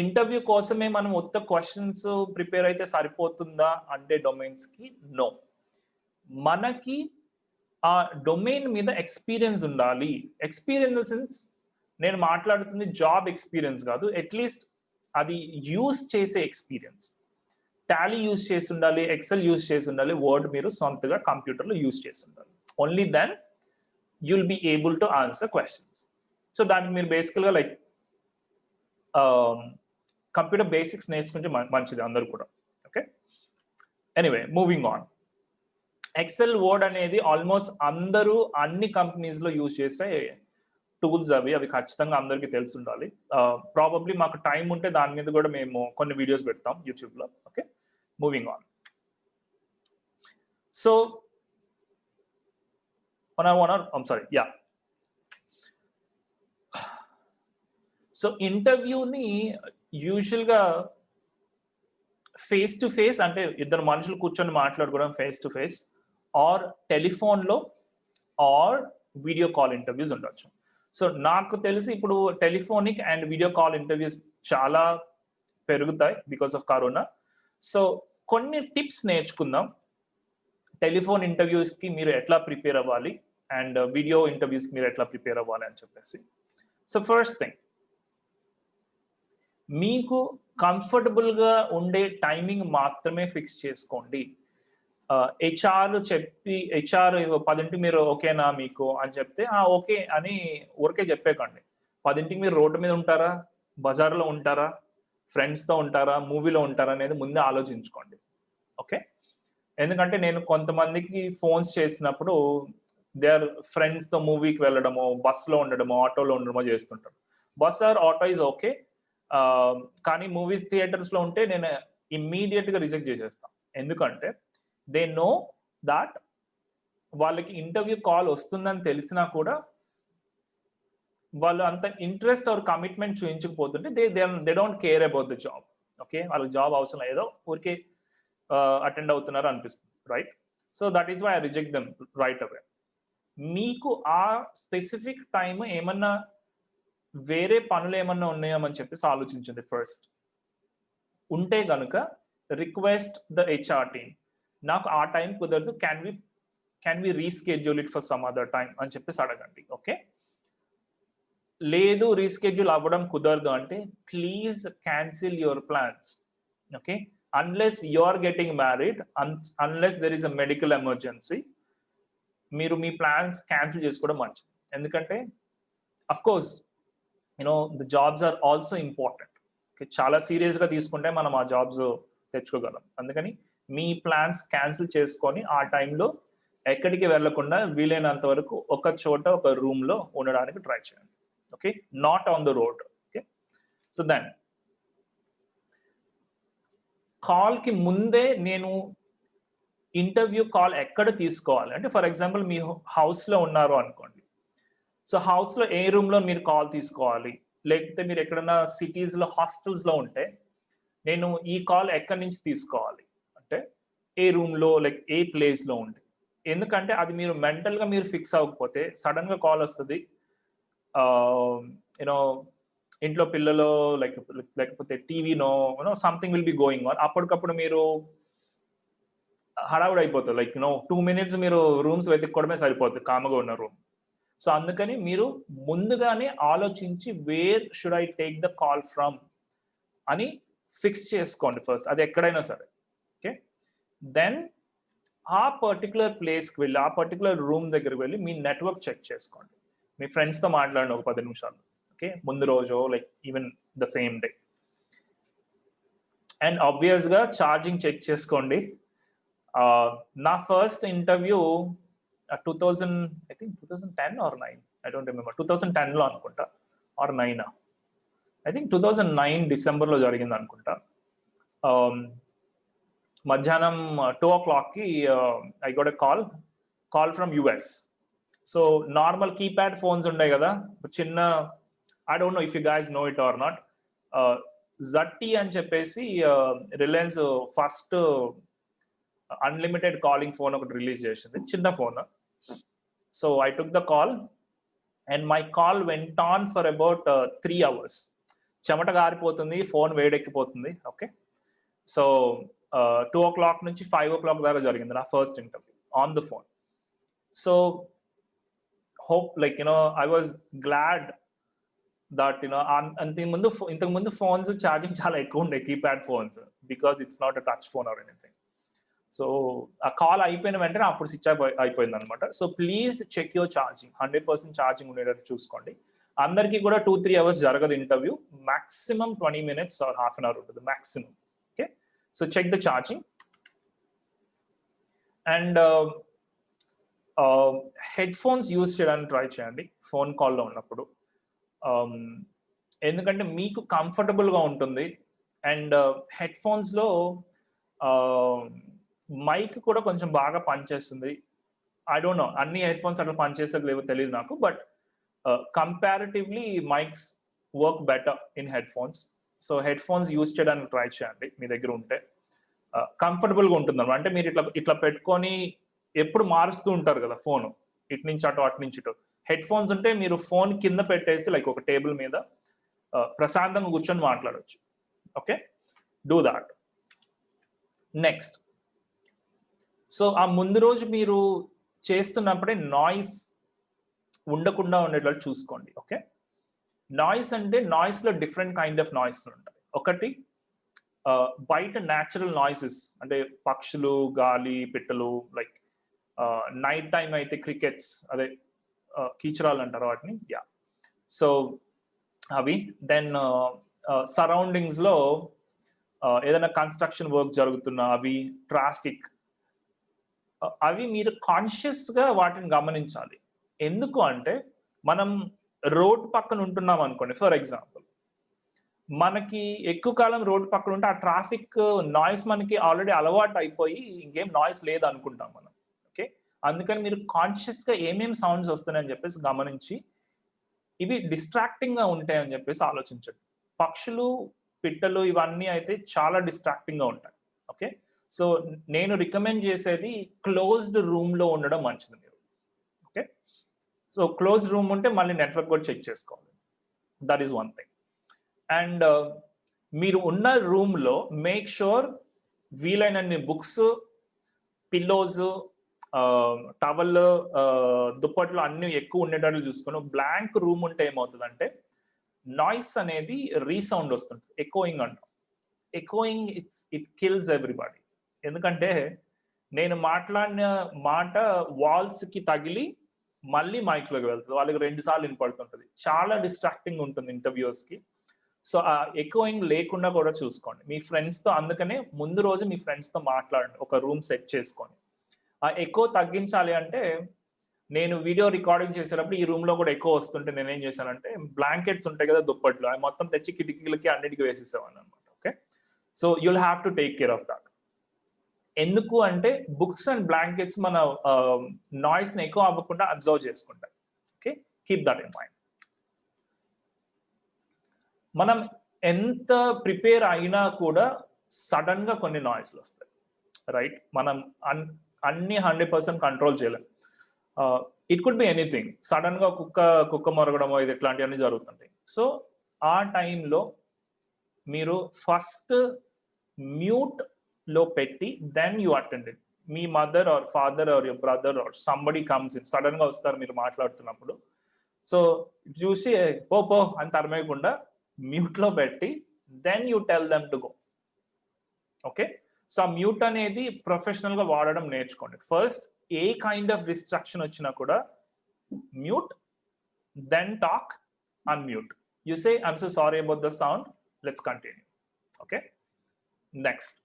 ఇంటర్వ్యూ కోసమే మనం మొత్త క్వశ్చన్స్ ప్రిపేర్ అయితే సరిపోతుందా అంటే డొమైన్స్ కి నో. మనకి ఆ డొమైన్ మీద ఎక్స్పీరియన్స్ ఉండాలి. ఎక్స్పీరియన్స్ సిన్స్ నేను మాట్లాడుతుంది జాబ్ ఎక్స్పీరియన్స్ కాదు, అట్లీస్ట్ అది యూజ్ చేసే ఎక్స్పీరియన్స్. టాలీ యూజ్ చేసి ఉండాలి, ఎక్సెల్ యూజ్ చేసి ఉండాలి, వర్డ్ మీరు సొంతగా కంప్యూటర్లో యూజ్ చేసి ఉండాలి. Only then you'll be able to answer questions. So దానికి మీరు బేసికల్గా లైక్ కంప్యూటర్ బేసిక్స్ నేర్చుకుంటే మంచిది అందరూ కూడా. Okay, anyway moving on. Excel, Word అనేది ఆల్మోస్ట్ అందరూ అన్ని కంపెనీస్లో యూజ్ చేసే టూల్స్. అవి ఖచ్చితంగా అందరికీ తెలిసి ఉండాలి. ప్రాబబ్లీ మాకు టైం ఉంటే దాని మీద కూడా మేము కొన్ని వీడియోస్ పెడతాం యూట్యూబ్లో. Okay, moving on. So so ఇంటర్వ్యూని యూజువల్గా ఫేస్ టు ఫేస్, అంటే ఇద్దరు మనుషులు కూర్చొని మాట్లాడుకోవడం ఫేస్ టు ఫేస్, ఆర్ టెలిఫోన్లో ఆర్ వీడియో కాల్ ఇంటర్వ్యూస్ ఉండొచ్చు. సో నాకు తెలిసి ఇప్పుడు telephonic and video call interviews చాలా పెరుగుతాయి బికాస్ ఆఫ్ కరోనా. సో కొన్ని టిప్స్ నేర్చుకుందాం టెలిఫోన్ ఇంటర్వ్యూస్కి మీరు ఎట్లా ప్రిపేర్ అవ్వాలి అండ్ వీడియో ఇంటర్వ్యూస్కి మీరు ఎట్లా ప్రిపేర్ అవ్వాలి అని చెప్పేసి. సో ఫస్ట్ థింగ్, మీకు కంఫర్టబుల్గా ఉండే టైమింగ్ మాత్రమే ఫిక్స్ చేసుకోండి. హెచ్ఆర్ 10ంటికి మీరు ఓకేనా మీకు అని చెప్తే ఓకే అని ఊరికే చెప్పేకండి. 10ంటికి మీరు రోడ్డు మీద ఉంటారా, బజార్లో ఉంటారా, ఫ్రెండ్స్తో ఉంటారా, మూవీలో ఉంటారా అనేది ముందే ఆలోచించుకోండి. ఓకే, ఎందుకంటే నేను కొంతమందికి ఫోన్స్ చేసినప్పుడు దే ఆర్ ఫ్రెండ్స్తో మూవీకి వెళ్ళడమో, బస్లో ఉండడమో, ఆటోలో ఉండడమో చేస్తుంటారు. Bus or auto is okay, కానీ మూవీ థియేటర్స్లో ఉంటే నేను ఇమ్మీడియట్గా రిజెక్ట్ చేసేస్తాను. ఎందుకంటే దే నో దాట్ వాళ్ళకి ఇంటర్వ్యూ కాల్ వస్తుందని తెలిసినా కూడా వాళ్ళు అంత ఇంట్రెస్ట్ ఆర్ కమిట్మెంట్ చూపించకపోతుంటే they don't care about the job. Okay, వాళ్ళకి జాబ్ అవసరం ఏదో ఊరికే అటెండ్ అవుతున్నారు అనిపిస్తుంది, right? So that is why I reject them right away. మీకు ఆ స్పెసిఫిక్ టైం ఏమన్నా వేరే పనులు ఏమన్నా ఉన్నాయని చెప్పేసి ఆలోచించండి ఫస్ట్. ఉంటే కనుక రిక్వెస్ట్ ద హెచ్ఆర్ టీమ్, నాకు ఆ టైం కుదరదు, can we reschedule it for some other time అని చెప్పేసి అడగండి. ఓకే, లేదు రీస్కెడ్యూల్ అవ్వడం కుదరదు అంటే please cancel your plans. Okay, unless you are getting married, unless there is a medical emergency, మీరు మీ ప్లాన్స్ క్యాన్సిల్ చేసుకోవడం మంచిది. ఎందుకంటే of course the jobs are also important. చాలా సీరియస్గా తీసుకుంటే మనం ఆ జాబ్స్ తెచ్చుకోగలం. అందుకని మీ ప్లాన్స్ క్యాన్సిల్ చేసుకొని ఆ టైంలో ఎక్కడికి వెళ్లకుండా వీలైనంత వరకు ఒక చోట ఒక రూమ్లో ఉండడానికి ట్రై చేయండి. Okay, not on the road. Okay, so then కాల్కి ముందే నేను ఇంటర్వ్యూ కాల్ ఎక్కడ తీసుకోవాలి అంటే, ఫర్ ఎగ్జాంపుల్ మీ హౌస్లో ఉన్నారు అనుకోండి. సో హౌస్లో ఏ రూమ్లో మీరు కాల్ తీసుకోవాలి, లేకపోతే మీరు ఎక్కడన్నా సిటీస్లో హాస్టల్స్లో ఉంటే నేను ఈ కాల్ ఎక్కడి నుంచి తీసుకోవాలి అంటే ఏ రూమ్లో, లైక్ ఏ ప్లేస్లో ఉండి. ఎందుకంటే అది మీరు మెంటల్గా మీరు ఫిక్స్ అవ్వకపోతే సడన్గా కాల్ వస్తుంది, ఇంట్లో పిల్లలు లేకపోతే టీవీనో something will be going on, అప్పటికప్పుడు మీరు హడావుడి అయిపోతుంది. 2 minutes మీరు రూమ్స్ వెతుక్కోవడమే సరిపోతుంది కామగా ఉన్న రూమ్. సో అందుకని మీరు ముందుగానే ఆలోచించి wear should I take the call from అని ఫిక్స్ చేసుకోండి ఫస్ట్, అది ఎక్కడైనా సరే. ఓకే, దెన్ ఆ పర్టికులర్ ప్లేస్కి వెళ్ళి ఆ పర్టికులర్ రూమ్ దగ్గరికి వెళ్ళి మీ నెట్వర్క్ చెక్ చేసుకోండి. మీ ఫ్రెండ్స్తో మాట్లాడండి ఒక 10 నిమిషాలు. ఓకే, ముందు రోజు like even the same day. And ఆబ్వియస్గా ఛార్జింగ్ చెక్ చేసుకోండి. నా first interview 2010 or 9, I don't remember, 2010లో అనుకుంటా ఆర్ 9, I think 2009 డిసెంబర్లో జరిగింది అనుకుంటా. మధ్యాహ్నం 2 o'clockకి I got a call from US. So normal keypad phones ఉంటాయి కదా, చిన్న, I don't know if you guys know it or not, జట్టి అని చెప్పేసి Reliance first unlimited calling phone ఒకటి రిలీజ్ చేసింది, చిన్న phone. So I took the call and my call went on for about 3 hours. చెమట గారిపోతుంది, ఫోన్ వేడెక్కిపోతుంది. ఓకే, సో 2 o'clock నుంచి 5 o'clock దాకా జరిగింది నా first interview on the phone. So hope like I was glad that ఇంతకు ముందు phones charging చాలా ఎక్కువ ఉండే, keypad phones, because it's not a touch phone or anything. So ఆ కాల్ అయిపోయిన వెంటనే అప్పుడు స్విచ్ అయిపోయింది అనమాట. So please check your charging, 100% charging ఉండేటట్టు చూసుకోండి. అందరికీ కూడా 2-3 hours జరగదు ఇంటర్వ్యూ, maximum 20 minutes or half an hour ఉంటుంది maximum. Okay, so check the charging. And headphones use చేయడానికి ట్రై చేయండి ఫోన్ కాల్లో ఉన్నప్పుడు, ఎందుకంటే మీకు కంఫర్టబుల్గా ఉంటుంది. అండ్ హెడ్ ఫోన్స్లో మైక్ కూడా కొంచెం బాగా పనిచేస్తుంది. ఐ డోంట్ నో అన్ని హెడ్ ఫోన్స్ అట్లా పనిచేసేది లేవో తెలియదు నాకు, but comparatively mics work better in head phones. So head phones use చేయడానికి ట్రై చేయండి మీ దగ్గర ఉంటే, కంఫర్టబుల్గా ఉంటుంది అనమాట. అంటే మీరు ఇట్లా పెట్టుకొని ఎప్పుడు మారుస్తూ ఉంటారు కదా ఫోన్, ఇటు నుంచి అటు అటు నుంచి ఇటు. హెడ్ ఫోన్స్ ఉంటే మీరు ఫోన్ కింద పెట్టేసి లైక్ ఒక టేబుల్ మీద ప్రశాంతంగా కూర్చొని మాట్లాడవచ్చు. Okay, do that. Next, so ఆ ముందు రోజు మీరు చేస్తున్నప్పుడే నాయిస్ ఉండకుండా ఉండేటట్టు చూసుకోండి. ఓకే, నాయిస్ అంటే నాయిస్లో డిఫరెంట్ కైండ్ ఆఫ్ నాయిస్ ఉంటాయి. ఒకటి బయట న్యాచురల్ నాయిసెస్, అంటే పక్షులు, గాలి, పిట్టలు, లైక్ నైట్ టైం అయితే క్రికెట్స్, అదే కీచరాలు అంటారు వాటిని, యా. సో అవి. దెన్ సరౌండింగ్స్లో ఏదైనా కన్స్ట్రక్షన్ వర్క్ జరుగుతున్నా అవి, ట్రాఫిక్, అవి మీరు కాన్షియస్గా వాటిని గమనించాలి. ఎందుకు అంటే మనం రోడ్ పక్కన ఉంటున్నాం అనుకోండి, ఫర్ ఎగ్జాంపుల్, మనకి ఎక్కువ కాలం రోడ్ పక్కన ఉంటే ఆ ట్రాఫిక్ నాయిస్ మనకి ఆల్రెడీ అలవాటు అయిపోయి ఇంకేం నాయిస్ లేదు అనుకుంటాం మనం. ఓకే, అందుకని మీరు కాన్షియస్గా ఏమేమి సౌండ్స్ వస్తున్నాయని చెప్పేసి గమనించి ఇవి డిస్ట్రాక్టింగ్గా ఉంటాయని చెప్పేసి ఆలోచించండి. పక్షులు, పిట్టలు ఇవన్నీ అయితే చాలా డిస్ట్రాక్టింగ్గా ఉంటాయి. ఓకే, సో నేను రికమెండ్ చేసేది క్లోజ్డ్ రూమ్లో ఉండడం మంచిది మీరు. ఓకే, సో క్లోజ్డ్ రూమ్ ఉంటే మళ్ళీ నెట్వర్క్ కూడా చెక్ చేసుకోవాలి, that is one thing. And మీరు ఉన్న రూమ్లో మేక్ షూర్ వీలైనన్ని బుక్స్, పిల్లోస్, టవల్, దుప్పట్లు అన్ని ఎక్కువ ఉండేటట్లు చూసుకొని. బ్లాంక్ రూమ్ ఉంటే ఏమవుతుందంటే నాయిస్ అనేది రీసౌండ్ వస్తుంది, ఎకోయింగ్ అంటాం. ఎకోయింగ్ ఇట్ కిల్స్ ఎవ్రీబడి. ఎందుకంటే నేను మాట్లాడిన మాట వాల్స్కి తగిలి మళ్ళీ మైక్లోకి వెళ్తుంది, వాళ్ళకి 2 సార్లు వినపడుతుంటుంది, చాలా డిస్ట్రాక్టింగ్ ఉంటుంది ఇంటర్వ్యూస్కి. సో ఆ ఎకోయింగ్ లేకుండా కూడా చూసుకోండి మీ ఫ్రెండ్స్తో. అందుకనే ముందు రోజు మీ ఫ్రెండ్స్తో మాట్లాడండి, ఒక రూమ్ సెట్ చేసుకొని. ఆ ఎకో తగ్గించాలి అంటే నేను వీడియో రికార్డింగ్ చేసేటప్పుడు ఈ రూమ్లో కూడా ఎక్కువ వస్తుంటే నేను ఏం చేశానంటే బ్లాంకెట్స్ ఉంటాయి కదా దుప్పట్లు, అవి మొత్తం తెచ్చి కిటికీలకి అన్నిటికీ వేసేసేవాడిని అనమాట. Okay, so you'll have to take care of that. ఎందుకు అంటే బుక్స్ అండ్ బ్లాంకెట్స్ మన నాయిస్ని ఎక్కువ అవ్వకుండా అబ్జర్వ్ చేసుకుంటాయి. Okay, keep that in mind. మనం ఎంత ప్రిపేర్ అయినా కూడా సడన్ గా కొన్ని నాయిస్లు వస్తాయి, రైట్? మనం అన్ని 100% కంట్రోల్ చేయలేం. It could be anything. Sudden గా కుక్క మొరగడమో ఇది ఇట్లాంటివన్నీ జరుగుతుంటాయి. సో ఆ టైంలో మీరు ఫస్ట్ మ్యూట్ లో పెట్టి దెన్ యూ అటెండెడ్. మీ mother or father or your brother or somebody comes in, sudden గా వస్తారు మీరు మాట్లాడుతున్నప్పుడు. సో చూసి పో అని తరమేయకుండా మ్యూట్ లో పెట్టి then you tell them to go. Okay, so ఆ మ్యూట్ అనేది ప్రొఫెషనల్ గా వాడడం నేర్చుకోండి. ఫస్ట్ ఏ కైండ్ ఆఫ్ డిస్ట్రాక్షన్ వచ్చినా కూడా mute, then talk, unmute. You say I'm so sorry about the sound, let's continue. Okay, next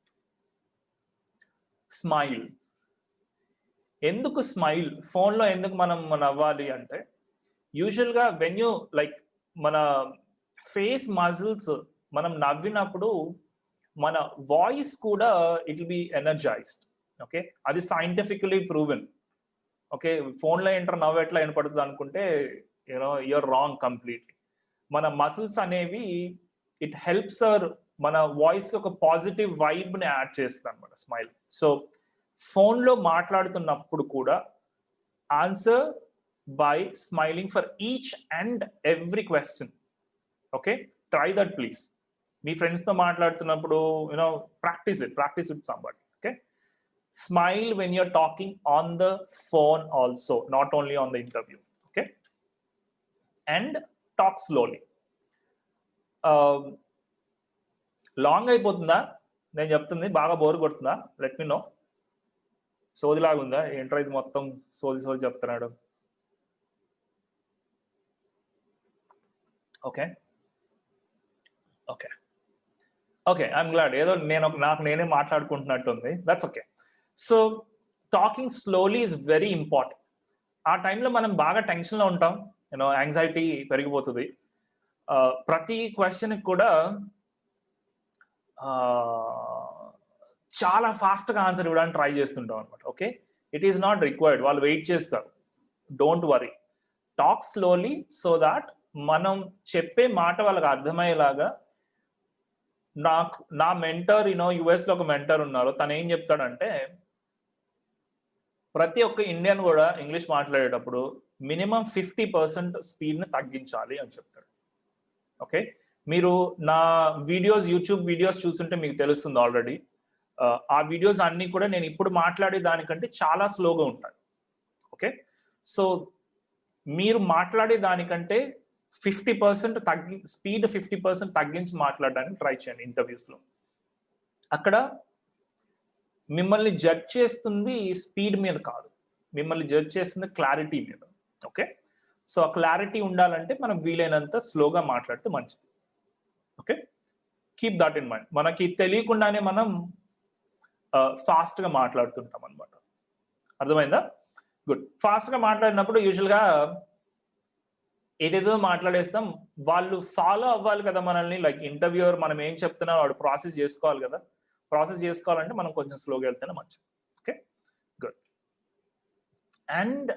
smile. ఎందుకు smile ఫోన్లో ఎందుకు మనం నవ్వాలి అంటే, యూజువల్గా వెన్ యూ లైక్ మన ఫేస్ మజిల్స్ మనం నవ్వినప్పుడు మన వాయిస్ కూడా it will be energised. Okay, అది సైంటిఫికలీ ప్రూవెన్. ఓకే, ఫోన్లో ఏంటర్ నవ్వు ఎట్లా వినపడుతుంది అనుకుంటే యూఆర్ రాంగ్ కంప్లీట్లీ. మన మసిల్స్ అనేవి ఇట్ హెల్ప్స్ మన వాయిస్ కి ఒక పాజిటివ్ వైబ్ ని యాడ్ చేస్తుంది అనమాట స్మైల్. సో ఫోన్లో మాట్లాడుతున్నప్పుడు కూడా answer by smiling for each and every question. Okay, try that please. మీ ఫ్రెండ్స్తో మాట్లాడుతున్నప్పుడు practice it somebody. Okay, smile when you're talking on the phone also, not only on the interview. Okay, and talk slowly. Long అయిపోతుందా నేను చెప్తుంది? బాగా bore కొడుతుందా? Let me no. సోదిలాగా ఉందా? ఏంట్రా ఇది మొత్తం సోది చెప్తున్నాడు. Okay okay okay, I'm glad. ఏదో నాకు నేనే మాట్లాడుకుంటున్నట్టుంది. That's okay. So talking slowly is very important. ఆ టైంలో మనం బాగా టెన్షన్లో ఉంటాం, యాంగ్జైటీ పెరిగిపోతుంది. ప్రతి క్వశ్చన్కి కూడా చాలా ఫాస్ట్గా ఆన్సర్ ఇవ్వడానికి ట్రై చేస్తుంటాం అనమాట. Okay, it is not required. వాళ్ళు వెయిట్ చేస్తారు. Don't worry, talk slowly so that మనం చెప్పే మాట వాళ్ళకి అర్థమయ్యేలాగా. నా మెంటర్ యుఎస్ లో ఒక మెంటర్ ఉన్నారు. తను ఏం చెప్తాడంటే, ప్రతి ఒక్క ఇండియన్ కూడా ఇంగ్లీష్ మాట్లాడేటప్పుడు మినిమం 50% స్పీడ్ని తగ్గించాలి అని చెప్తాడు. ఓకే, మీరు నా వీడియోస్, యూట్యూబ్ వీడియోస్ చూస్తుంటే మీకు తెలుస్తుంది ఆల్రెడీ. ఆ వీడియోస్ అన్నీ కూడా నేను ఇప్పుడు మాట్లాడే దానికంటే చాలా స్లోగా ఉంటాయి. ఓకే, సో మీరు మాట్లాడే దానికంటే 50% స్పీడ్ 50% తగ్గించి మాట్లాడడానికి ట్రై చేయండి ఇంటర్వ్యూస్లో. అక్కడ మిమ్మల్ని జడ్జ్ చేస్తుంది స్పీడ్ మీద కాదు, మిమ్మల్ని జడ్జ్ చేస్తుంది క్లారిటీ మీద. ఓకే, సో ఆ క్లారిటీ ఉండాలంటే మనం వీలైనంత స్లోగా మాట్లాడితే మంచిది. Okay, keep that in mind. మనకి తెలియకుండానే మనం ఫాస్ట్గా మాట్లాడుతుంటాం అనమాట. అర్థమైందా? గుడ్. ఫాస్ట్గా మాట్లాడినప్పుడు యూజువల్గా ఏదేదో మాట్లాడేస్తాం. వాళ్ళు ఫాలో అవ్వాలి కదా మనల్ని. లైక్ ఇంటర్వ్యూయర్ మనం ఏం చెప్తున్నా వాడు ప్రాసెస్ చేసుకోవాలి కదా. ప్రాసెస్ చేసుకోవాలంటే మనం కొంచెం స్లోగా వెళ్తేనే మంచిది. Okay, good. అండ్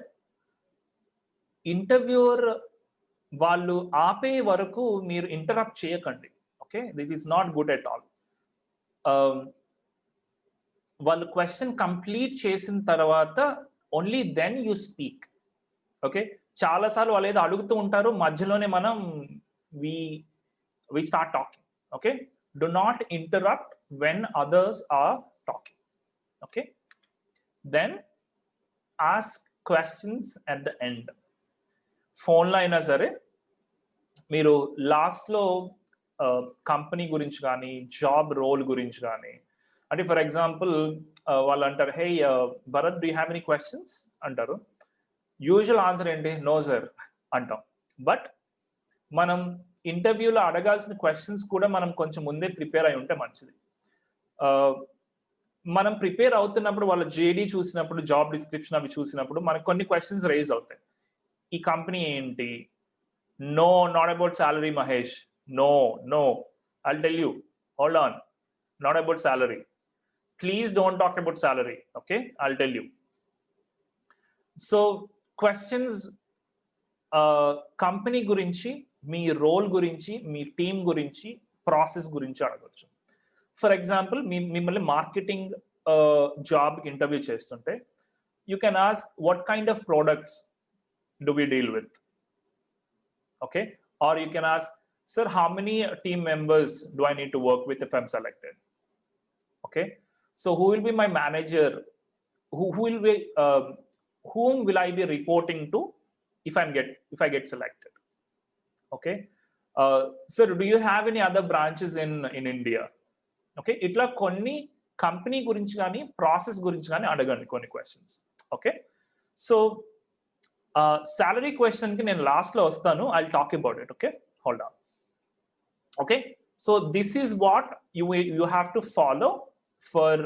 ఇంటర్వ్యూయర్ వాళ్ళు ఆపే వరకు మీరు ఇంటరప్ట్ చేయకండి. Okay, this is not good at all. వాళ్ళు క్వశ్చన్ కంప్లీట్ చేసిన తర్వాత only then you speak. Okay, చాలాసార్లు వాళ్ళు ఏదో అడుగుతూ ఉంటారు, మధ్యలోనే మనం we start talking. Okay, do not interrupt when others are talking. Okay, then ask questions at the end. ఫోన్లో అయినా సరే మీరు లాస్ట్లో కంపెనీ గురించి కానీ జాబ్ రోల్ గురించి కానీ, అంటే ఫర్ ఎగ్జాంపుల్ వాళ్ళు అంటారు, hey Bharat, do you have any questions అంటారు. యూజువల్ ఆన్సర్ ఏంటి? నో సార్ అంటాం. బట్ మనం ఇంటర్వ్యూలో అడగాల్సిన క్వశ్చన్స్ కూడా మనం కొంచెం ముందే ప్రిపేర్ అయి ఉంటే మంచిది. మనం ప్రిపేర్ అవుతున్నప్పుడు వాళ్ళ జేడీ చూసినప్పుడు, జాబ్ డిస్క్రిప్షన్ అవి చూసినప్పుడు మనకు కొన్ని క్వశ్చన్స్ రైజ్ అవుతాయి. ఈ కంపెనీ ఏంటి? No, not about salary Mahesh. No, I'll tell you, hold on, not about salary. Please don't talk about salary. Okay, I'll tell you. So questions company గురించి, మీ రోల్ గురించి, మీ టీమ్ గురించి, ప్రాసెస్ గురించి అడగచ్చు. For example మిమ్మల్ని marketing job interview చేస్తుంటే you can ask, what kind of products do we deal with? Okay, or you can ask, sir, how many team members do I need to work with if I'm selected? Okay, so who will be my manager? Whom will I be reporting to if I get selected? Okay, sir, do you have any other branches in India? Okay, ఇట్లా కొన్ని company గురించి కానీ process గురించి కానీ అడగండి కొన్ని questions. Okay, so salary question కి నేను లాస్ట్ లో వస్తాను. I will talk about it. Okay, hold on. Okay, so this is what you have to follow for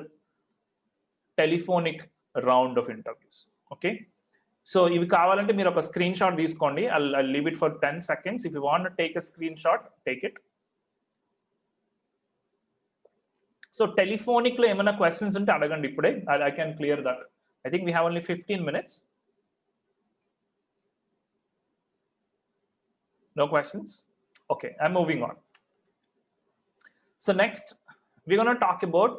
telephonic round of interviews. Okay, so ఇవి కావాలంటే మీరు ఒక స్క్రీన్ షాట్ తీసుకోండి. I leave it for 10 seconds. If you want to take a screen shot, take it. So telephonic లో ఏమైనా questions ఉంటే అడగండి ఇప్పుడే. I can clear that. I think we have only 15 minutes. No questions? Okay, I'm moving on. So next, we're going to talk about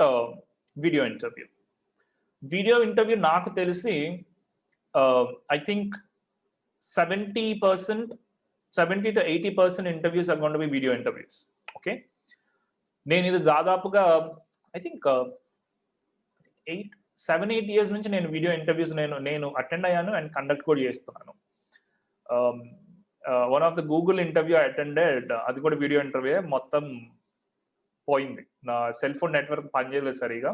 video interview. Video interview, నాకు తెలిసి I think 70 to 80% interviews are going to be video interviews. Okay, నేను ఇది దాదాపుగా I think 7-8 years నుంచి నేను video interviews నేను attend అయ్యాను and conduct కూడా చేస్తున్నాను. One of the Google interview I attended, అది కూడా వీడియో ఇంటర్వ్యూ. మొత్తం పోయింది, నా సెల్ ఫోన్ నెట్వర్క్ పనిచేయలేదు సరిగా.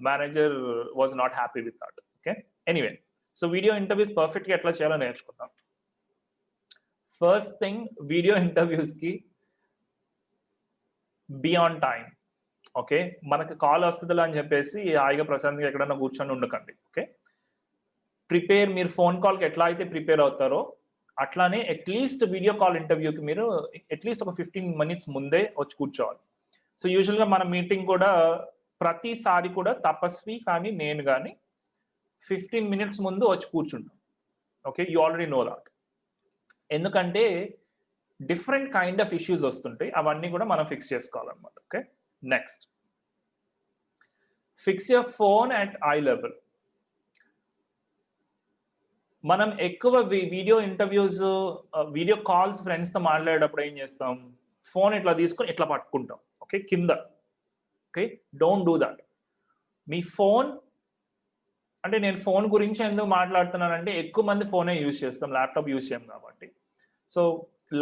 Manager was not happy with that. Okay, anyway, so video interviews పర్ఫెక్ట్గా ఎట్లా చేయాలో నేర్చుకుందాం. ఫస్ట్ థింగ్, వీడియో ఇంటర్వ్యూస్కి బీ ఆన్ టైం. ఓకే, మనకు కాల్ వస్తుందిలా అని చెప్పేసి హాయిగా ప్రశాంతంగా ఎక్కడన్నా కూర్చొని ఉండకండి. Okay, prepare. మీరు ఫోన్ కాల్కి ఎట్లా అయితే ప్రిపేర్ అవుతారో అట్లానే అట్లీస్ట్ వీడియో కాల్ ఇంటర్వ్యూకి మీరు అట్లీస్ట్ ఒక 15 minutes ముందే వచ్చి కూర్చోవాలి. సో యూజువల్గా మన మీటింగ్ కూడా ప్రతిసారి కూడా తపస్వి కానీ నేను కానీ 15 minutes ముందు వచ్చి కూర్చుంటాం. Okay, you already know that. ఎందుకంటే డిఫరెంట్ కైండ్ ఆఫ్ ఇష్యూస్ వస్తుంటాయి, అవన్నీ కూడా మనం ఫిక్స్ చేసుకోవాలన్నమాట. Okay, next, fix your phone at I level. మనం ఎక్కువ వీడియో ఇంటర్వ్యూస్, వీడియో కాల్స్ ఫ్రెండ్స్తో మాట్లాడేటప్పుడు ఏం చేస్తాం, ఫోన్ ఇట్లా తీసుకొని ఇట్లా పట్టుకుంటాం. ఓకే, కింద. Okay, don't do that. Me phone అంటే, నేను ఫోన్ గురించి ఎందుకు మాట్లాడుతున్నానంటే ఎక్కువ మంది ఫోనే యూజ్ చేస్తాం, ల్యాప్టాప్ యూజ్ చేయం కాబట్టి. So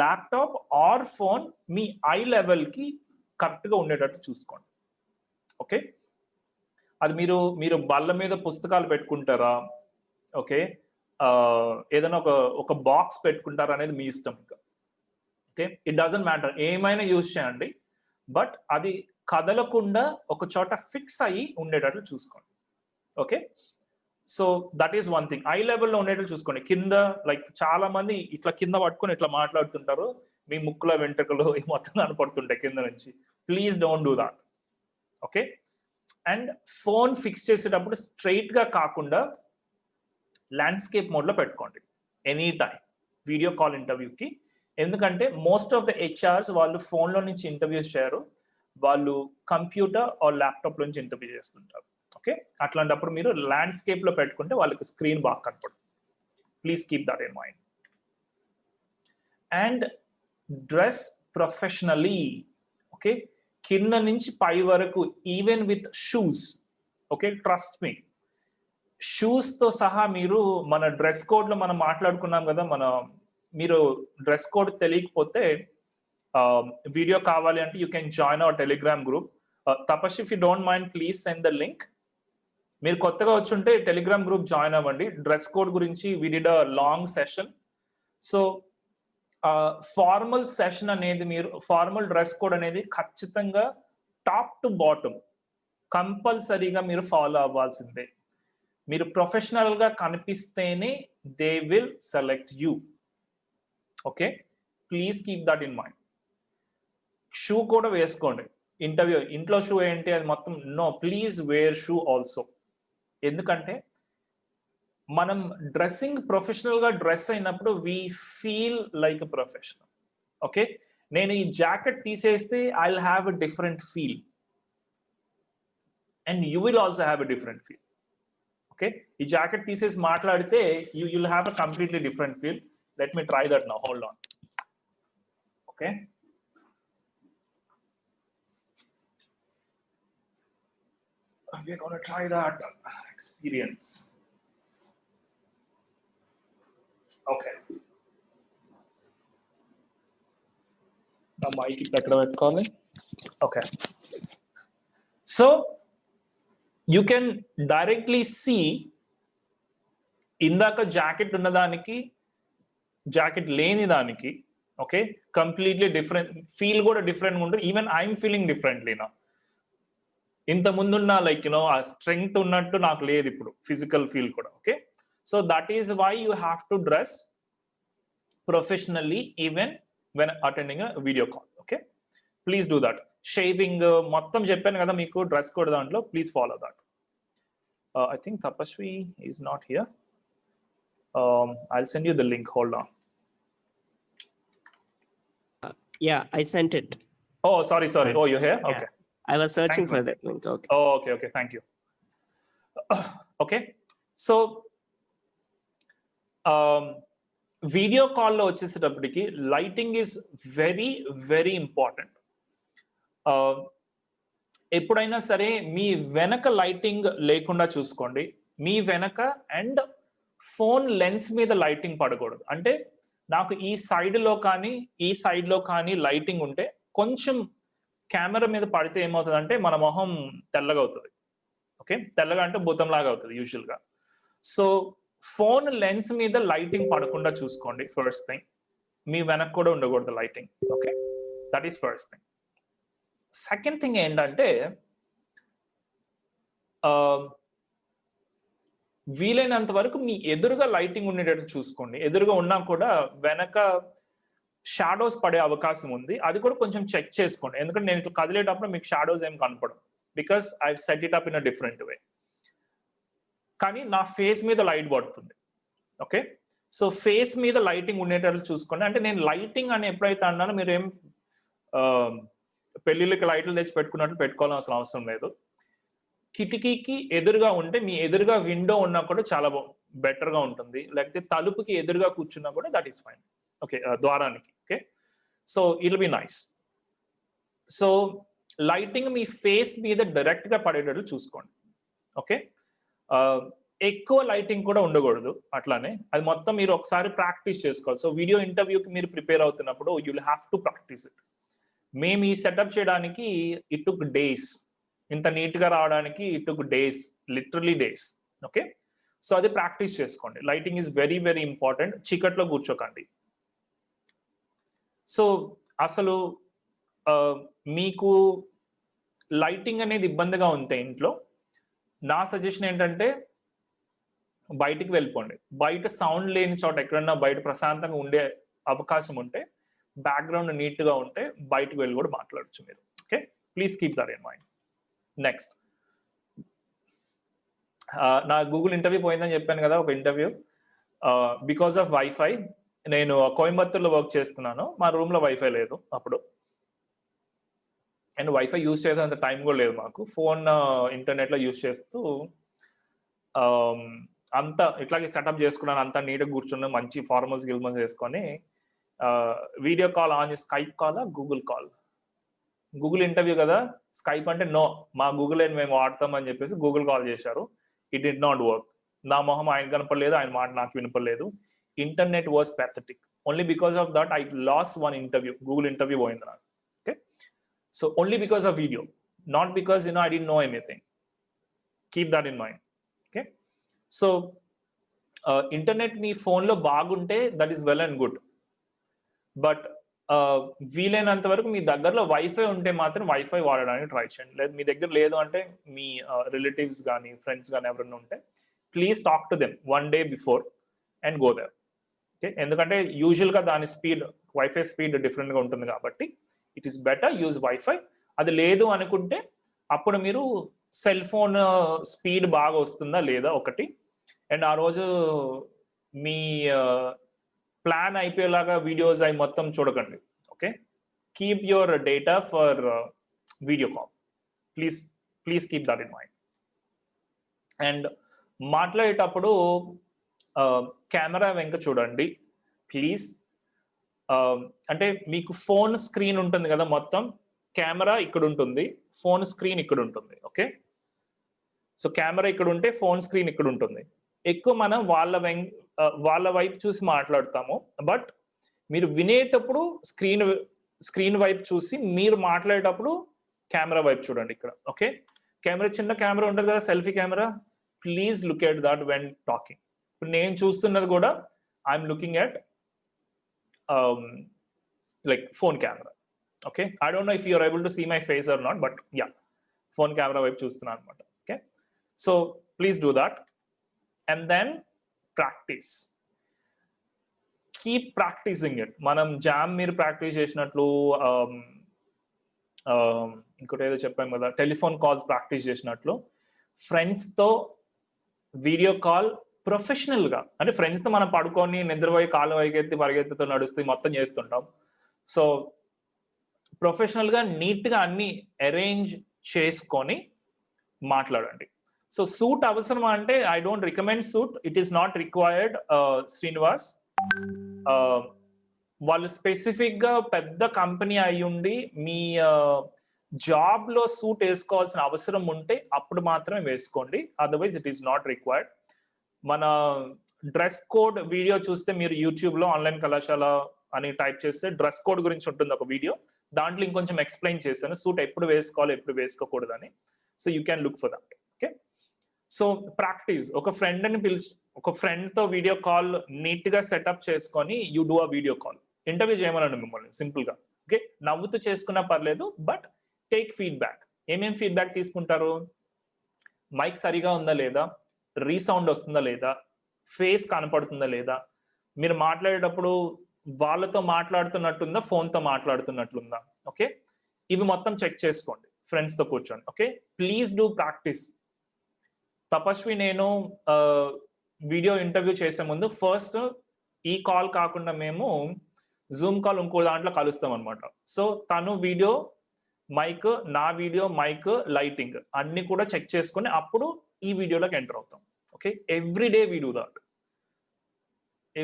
laptop or phone me I లెవెల్కి కరెక్ట్గా ఉండేటట్టు చూసుకోండి. ఓకే, అది మీరు బల్ల మీద పుస్తకాలు పెట్టుకుంటారా, ఓకే, ఏదైనా ఒక బాక్స్ పెట్టుకుంటారా అనేది మీ ఇష్టం. ఇంకా ఓకే, ఇట్ డజంట్ మ్యాటర్, ఏమైనా యూజ్ చేయండి, బట్ అది కదలకుండా ఒక చోట ఫిక్స్ అయ్యి ఉండేటట్లు చూసుకోండి. Okay, so that is one thing. I లెవెల్లో ఉండేటట్లు చూసుకోండి. కింద లైక్ చాలా మంది ఇట్లా కింద పట్టుకొని ఇట్లా మాట్లాడుతుంటారు, మీ ముక్కుల వెంట్రుకలు మొత్తం కనపడుతుంటాయి కింద నుంచి. Please don't do that. Okay, and phone fix చేసేటప్పుడు స్ట్రైట్ గా కాకుండా ల్యాండ్స్కేప్ మోడ్లో పెట్టుకోండి ఎనీ టైం వీడియో కాల్ ఇంటర్వ్యూకి. ఎందుకంటే మోస్ట్ ఆఫ్ ద హెచ్ఆర్స్ వాళ్ళు ఫోన్లో నుంచి ఇంటర్వ్యూస్ చేయరు, వాళ్ళు కంప్యూటర్ ఆర్ ల్యాప్టాప్ నుంచి ఇంటర్వ్యూ చేస్తుంటారు. ఓకే, అట్లాంటప్పుడు మీరు ల్యాండ్స్కేప్లో పెట్టుకుంటే వాళ్ళకి స్క్రీన్ బాగా కనపడుతుంది. Please keep that in mind. And dress professionally. Okay, కింద నుంచి పై వరకు, even with shoes. Okay, trust me, shoes తో సహా మీరు మన డ్రెస్ కోడ్ లో మనం మాట్లాడుకున్నాం కదా, మీరు డ్రెస్ కోడ్ తెలియకపోతే వీడియో కావాలి అంటే you can join our Telegram group. Tapas, if you don't mind please send the link. మీరు కొత్తగా వచ్చుంటే టెలిగ్రామ్ గ్రూప్ జాయిన్ అవ్వండి. డ్రెస్ కోడ్ గురించి we did a long session. So formal session అనేది, మీరు ఫార్మల్ డ్రెస్ కోడ్ అనేది ఖచ్చితంగా టాప్ టు బాటమ్ కంపల్సరీగా మీరు ఫాలో అవ్వాల్సిందే. మీరు ప్రొఫెషనల్ గా కనిపిస్తేనే they will select you. Okay, please keep that in mind. Shoe కూడా వేసుకోండి. ఇంటర్వ్యూ ఇంట్లో షూ ఏంటి అది మొత్తం no, please wear shoe also. ఎందుకంటే మనం డ్రెస్సింగ్ ప్రొఫెషనల్ గా డ్రెస్ అయినప్పుడు we feel like a professional. Okay, నేను ఈ జాకెట్ తీసేస్తే I will have a different feel and you will also have a different feel. Okay, ఈ జాకెట్ తీసేసి మాట్లాడితే you will have a completely different feel. Let me try that now, hold on. Okay, we're going to try that experience. Okay, now mic ikkada pettukovali. Okay, so you can directly see ఇందాక jacket ఉన్నదానికి jacket లేని దానికి okay completely different feel కూడా different ఉంటుంది. Even I'm feeling differently నా ఇంత ముందున్న like you know ఆ స్ట్రెంగ్త్ ఉన్నట్టు నాకు లేదు ఇప్పుడు ఫిజికల్ ఫీల్ కూడా. Okay so that is why you have to dress professionally even when attending a video call. Okay please do that. Shaving మొత్తం చెప్పాను కదా మీకు డ్రెస్ కోడ్ దాంట్లో, please follow that. I think Tapasvi is not here. I'll send you the link. Hold on. Yeah, I sent it. Oh, sorry. Oh, you're here? Yeah. Okay. I was searching Thanks, for man. that link. Okay. Oh, okay. Thank you. Okay. So, video call lo vachesetappudiki lighting is very, very important. ఎప్పుడైనా సరే మీ వెనక lighting లేకుండా చూసుకోండి. మీ వెనక and phone lens మీద lighting పడకూడదు. అంటే నాకు ఈ సైడ్లో కానీ లైటింగ్ ఉంటే కొంచెం కెమెరా మీద పడితే ఏమవుతుంది అంటే మన మొహం తెల్లగా అవుతుంది. ఓకే తెల్లగా అంటే భూతంలాగా అవుతుంది యూజువల్గా. సో ఫోన్ లెన్స్ మీద లైటింగ్ పడకుండా చూసుకోండి ఫస్ట్ థింగ్. మీ వెనక కూడా ఉండకూడదు lighting. Okay that is first thing. Second thing ఏంటంటే వీలైనంత వరకు మీ ఎదురుగా లైటింగ్ ఉండేటట్టు చూసుకోండి. ఎదురుగా ఉన్నా కూడా వెనక షాడోస్ పడే అవకాశం ఉంది. అది కూడా కొంచెం చెక్ చేసుకోండి. ఎందుకంటే నేను ఇట్లా కదిలేటప్పుడు మీకు షాడోస్ ఏం కనపడవు because I set it up in a different way. కానీ నా ఫేస్ మీద లైట్ పడుతుంది. ఓకే సో ఫేస్ మీద లైటింగ్ ఉండేటట్లు చూసుకోండి. అంటే నేను లైటింగ్ అని ఎప్పుడైతే అన్నానో మీరు ఏం పెళ్లిళ్ళకి లైట్లు తెచ్చి పెట్టుకున్నట్లు పెట్టుకోవాల్సిన అవసరం లేదు. కిటికీకి ఎదురుగా ఉంటే మీ ఎదురుగా విండో ఉన్నా కూడా చాలా బెటర్ గా ఉంటుంది. లేకపోతే తలుపుకి ఎదురుగా కూర్చున్నా కూడా దట్ ఈస్ ఫైన్. ఓకే ద్వారానికి. Okay so it will be nice. So lighting me face మీద డైరెక్ట్ గా పడేటట్లు చూసుకోండి. ఓకే ఎక్కువ లైటింగ్ కూడా ఉండకూడదు. అట్లానే అది మొత్తం మీరు ఒకసారి ప్రాక్టీస్ చేసుకోవాలి. సో వీడియో ఇంటర్వ్యూకి మీరు ప్రిపేర్ అవుతున్నప్పుడు you will have to practice it. మేము ఈ సెటప్ చేయడానికి ఇట్ టుక్ డేస్. ఇంత నీట్ గా రావడానికి it took days, literally days. Okay so అది ప్రాక్టీస్ చేసుకోండి. Lighting is very, very important. చీకట్లో కూర్చోకండి. సో అసలు మీకు లైటింగ్ అనేది ఇబ్బందిగా ఉంటే ఇంట్లో నా సజెషన్ ఏంటంటే బయటికి వెళ్ళిపోండి. బయట సౌండ్ లేని చోట ఎక్కడన్నా బయట ప్రశాంతంగా ఉండే అవకాశం ఉంటే, బ్యాక్గ్రౌండ్ నీట్ గా ఉంటే బయటకు వెళ్ళి కూడా మాట్లాడచ్చు మీరు. Okay please keep that in mind. Next నా గూగుల్ ఇంటర్వ్యూ పోయిందని చెప్పాను కదా, ఒక ఇంటర్వ్యూ బికాస్ ఆఫ్ వైఫై. నేను కోయంబత్తూర్లో వర్క్ చేస్తున్నాను. మా రూమ్ లో వైఫై లేదు అప్పుడు, అండ్ వైఫై యూజ్ చేసే అంత టైం కూడా లేదు మాకు. ఫోన్ ఇంటర్నెట్ లో యూజ్ చేస్తూ అంతా ఇట్లాగే సెటప్ చేసుకున్నాను. అంతా నీట్గా కూర్చున్నాను, మంచి ఫార్మల్స్ గిల్మల్స్ వేసుకొని వీడియో కాల్ ఆన్ చేసి, Skype call, Google call. Google interview కదా, స్కైప్ అంటే నో, మా గూగుల్ మేము వాడతామని చెప్పేసి గూగుల్ కాల్ చేశారు. It did not work. నా మొహం ఆయన కనపడలేదు, ఆయన మాట నాకు వినపడలేదు. Internet was pathetic. Only because of that I lost one interview. Google interview పోయింది నాకు. Okay so only because of video, not because I did know anything. Keep that in mind. Okay so internet మీ ఫోన్లో బాగుంటే that is well and good. But వీలైనంత వరకు మీ దగ్గరలో wifi ఉంటే మాత్రం wifi వాడడానికి ట్రై చేయండి. లేదు మీ దగ్గర లేదు అంటే మీ రిలేటివ్స్ కానీ ఫ్రెండ్స్ కానీ ఎవరైనా ఉంటే please talk to them 1 day before and go there. Okay ఎందుకంటే యూజువల్గా దాని స్పీడ్, వైఫై స్పీడ్ డిఫరెంట్గా ఉంటుంది కాబట్టి it is better use wifi. అది లేదు అనుకుంటే అప్పుడు మీరు సెల్ ఫోన్ స్పీడ్ బాగా వస్తుందా లేదా ఒకటి. అండ్ ఆ రోజు మీ ప్లాన్ అయిపోయేలాగా వీడియోస్ అవి మొత్తం చూడకండి. Okay keep your data for video call. Please keep that in mind. And మాట్లాడేటప్పుడు కెమెరా వెంక చూడండి ప్లీజ్. అంటే మీకు ఫోన్ స్క్రీన్ ఉంటుంది కదా, మొత్తం కెమెరా ఇక్కడ ఉంటుంది, ఫోన్ స్క్రీన్ ఇక్కడ ఉంటుంది. ఓకే సో కెమెరా ఇక్కడ ఉంటే ఫోన్ స్క్రీన్ ఇక్కడ ఉంటుంది. ఎక్కువ మనం వాళ్ళ వైపు చూసి మాట్లాడతాము. బట్ మీరు వినేటప్పుడు స్క్రీన్ వైపు చూసి, మీరు మాట్లాడేటప్పుడు కెమెరా వైపు చూడండి ఇక్కడ. ఓకే కెమెరా, చిన్న కెమెరా ఉంటుంది కదా, selfie camera, please look at that when talking. ఇప్పుడు నేను చూస్తున్నది కూడా I'm looking at like phone camera. Okay, I don't know if you're able to see my face or not, but yeah, phone camera వైపు చూస్తున్నాను అనమాట. Okay, so please do that. And then practice, keep practicing it. మనం jam మీరు practice చేసినట్లు ఇంకోటి ఏదో చెప్పాం కదా, టెలిఫోన్ కాల్స్ ప్రాక్టీస్ చేసినట్లు ఫ్రెండ్స్తో వీడియో కాల్ ప్రొఫెషనల్గా, అంటే ఫ్రెండ్స్తో మనం పడుకొని నిద్రపోయి కాలు వైకెత్తి పరిగెత్తుతో నడుస్తూ మొత్తం చేస్తుంటాం. సో ప్రొఫెషనల్గా నీట్గా అన్ని అరేంజ్ చేసుకొని మాట్లాడండి. సో సూట్ అవసరమా అంటే I don't recommend suit, it is not required Srinivas. వాళ్ళు స్పెసిఫిక్గా పెద్ద కంపెనీ అయి ఉండి మీ జాబ్లో సూట్ వేసుకోవాల్సిన అవసరం ఉంటే అప్పుడు మాత్రమే వేసుకోండి, otherwise it is not required. మన డ్రెస్ కోడ్ వీడియో చూస్తే మీరు యూట్యూబ్లో ఆన్లైన్ కళాశాల అని టైప్ చేస్తే డ్రెస్ కోడ్ గురించి ఉంటుంది ఒక వీడియో, దాంట్లో ఇంకొంచెం ఎక్స్ప్లెయిన్ చేశాను సూట్ ఎప్పుడు వేసుకోవాలి ఎప్పుడు వేసుకోకూడదని. So you can look for that. Okay, so practice. ఒక ఫ్రెండ్ని పిలిచి ఒక ఫ్రెండ్తో వీడియో కాల్ నీట్గా సెటప్ చేసుకొని you do a video call. Interview చేయమనండి మిమ్మల్ని సింపుల్గా. ఓకే, నవ్వుతూ చేసుకున్నా పర్లేదు, బట్ టేక్ ఫీడ్బ్యాక్. ఏమేం ఫీడ్బ్యాక్ తీసుకుంటారు? మైక్ సరిగా ఉందా లేదా, రీసౌండ్ వస్తుందా లేదా, ఫేస్ కనపడుతుందా లేదా, మీరు మాట్లాడేటప్పుడు వాళ్ళతో మాట్లాడుతున్నట్టుందా ఫోన్తో మాట్లాడుతున్నట్లుందా. ఓకే, ఇవి మొత్తం చెక్ చేసుకోండి ఫ్రెండ్స్తో కూర్చోండి. Okay, please do practice. తపస్వి నేను వీడియో ఇంటర్వ్యూ చేసే ముందు ఫస్ట్ ఈ కాల్ కాకుండా మేము జూమ్ కాల్ ఇంకో దాంట్లో కలుస్తాం అనమాట. సో తను వీడియో మైక్, నా వీడియో మైక్, లైటింగ్ అన్ని కూడా చెక్ చేసుకుని అప్పుడు ఈ వీడియోలోకి ఎంటర్ అవుతాం. Okay, every day we do that,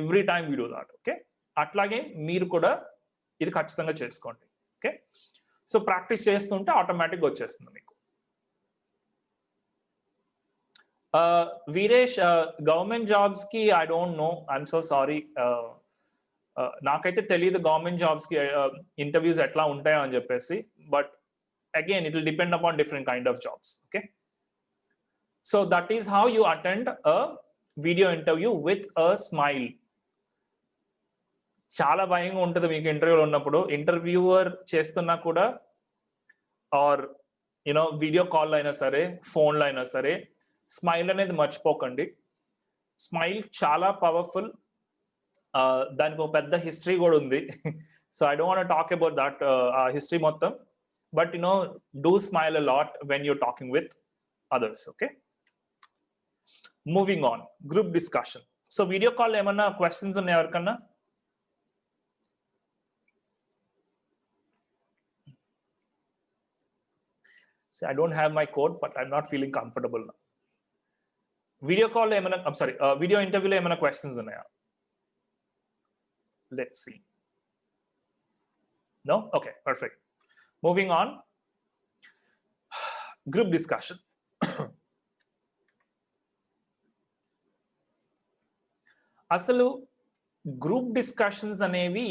every time we do that. Okay, అట్లాగే మీరు కూడా ఇది ఖచ్చితంగా చేసుకోండి. ఓకే, సో ప్రాక్టీస్ చేస్తుంటే ఆటోమేటిక్గా వచ్చేస్తుంది మీకు. వీరేష్, గవర్నమెంట్ జాబ్స్ కి I don't no, I'm so sorry, నాకైతే తెలియదు గవర్నమెంట్ జాబ్స్ కి ఇంటర్వ్యూస్ ఎట్లా ఉంటాయో అని చెప్పేసి, but again it will depend upon different kind of jobs. Okay, so that is how you attend a video interview with a smile. చాలా భయంగా ఉంటుంది మీకు ఇంటర్వ్యూలో ఉన్నప్పుడు, ఇంటర్వ్యూవర్ చేస్తున్నా కూడా ఆర్ యూనో వీడియో కాల్ అయినా సరే ఫోన్లో అయినా సరే స్మైల్ అనేది మర్చిపోకండి. స్మైల్ చాలా పవర్ఫుల్, దానికి ఒక పెద్ద హిస్టరీ కూడా ఉంది. So I don't want talk about that history మొత్తం, but you know do smile a lot when you're talking with others. Okay, moving on, group discussion. So video call ఏమన్నా క్వశ్చన్స్ ఉన్నాయి ఎవరికన్నా? So I don't have my code, but I'm not feeling comfortable now. Video call, I'm sorry, video interview lo emana questions unnaya? Let's see. No? Okay, perfect. Moving on. Group discussion. అసలు group discussions అనేవి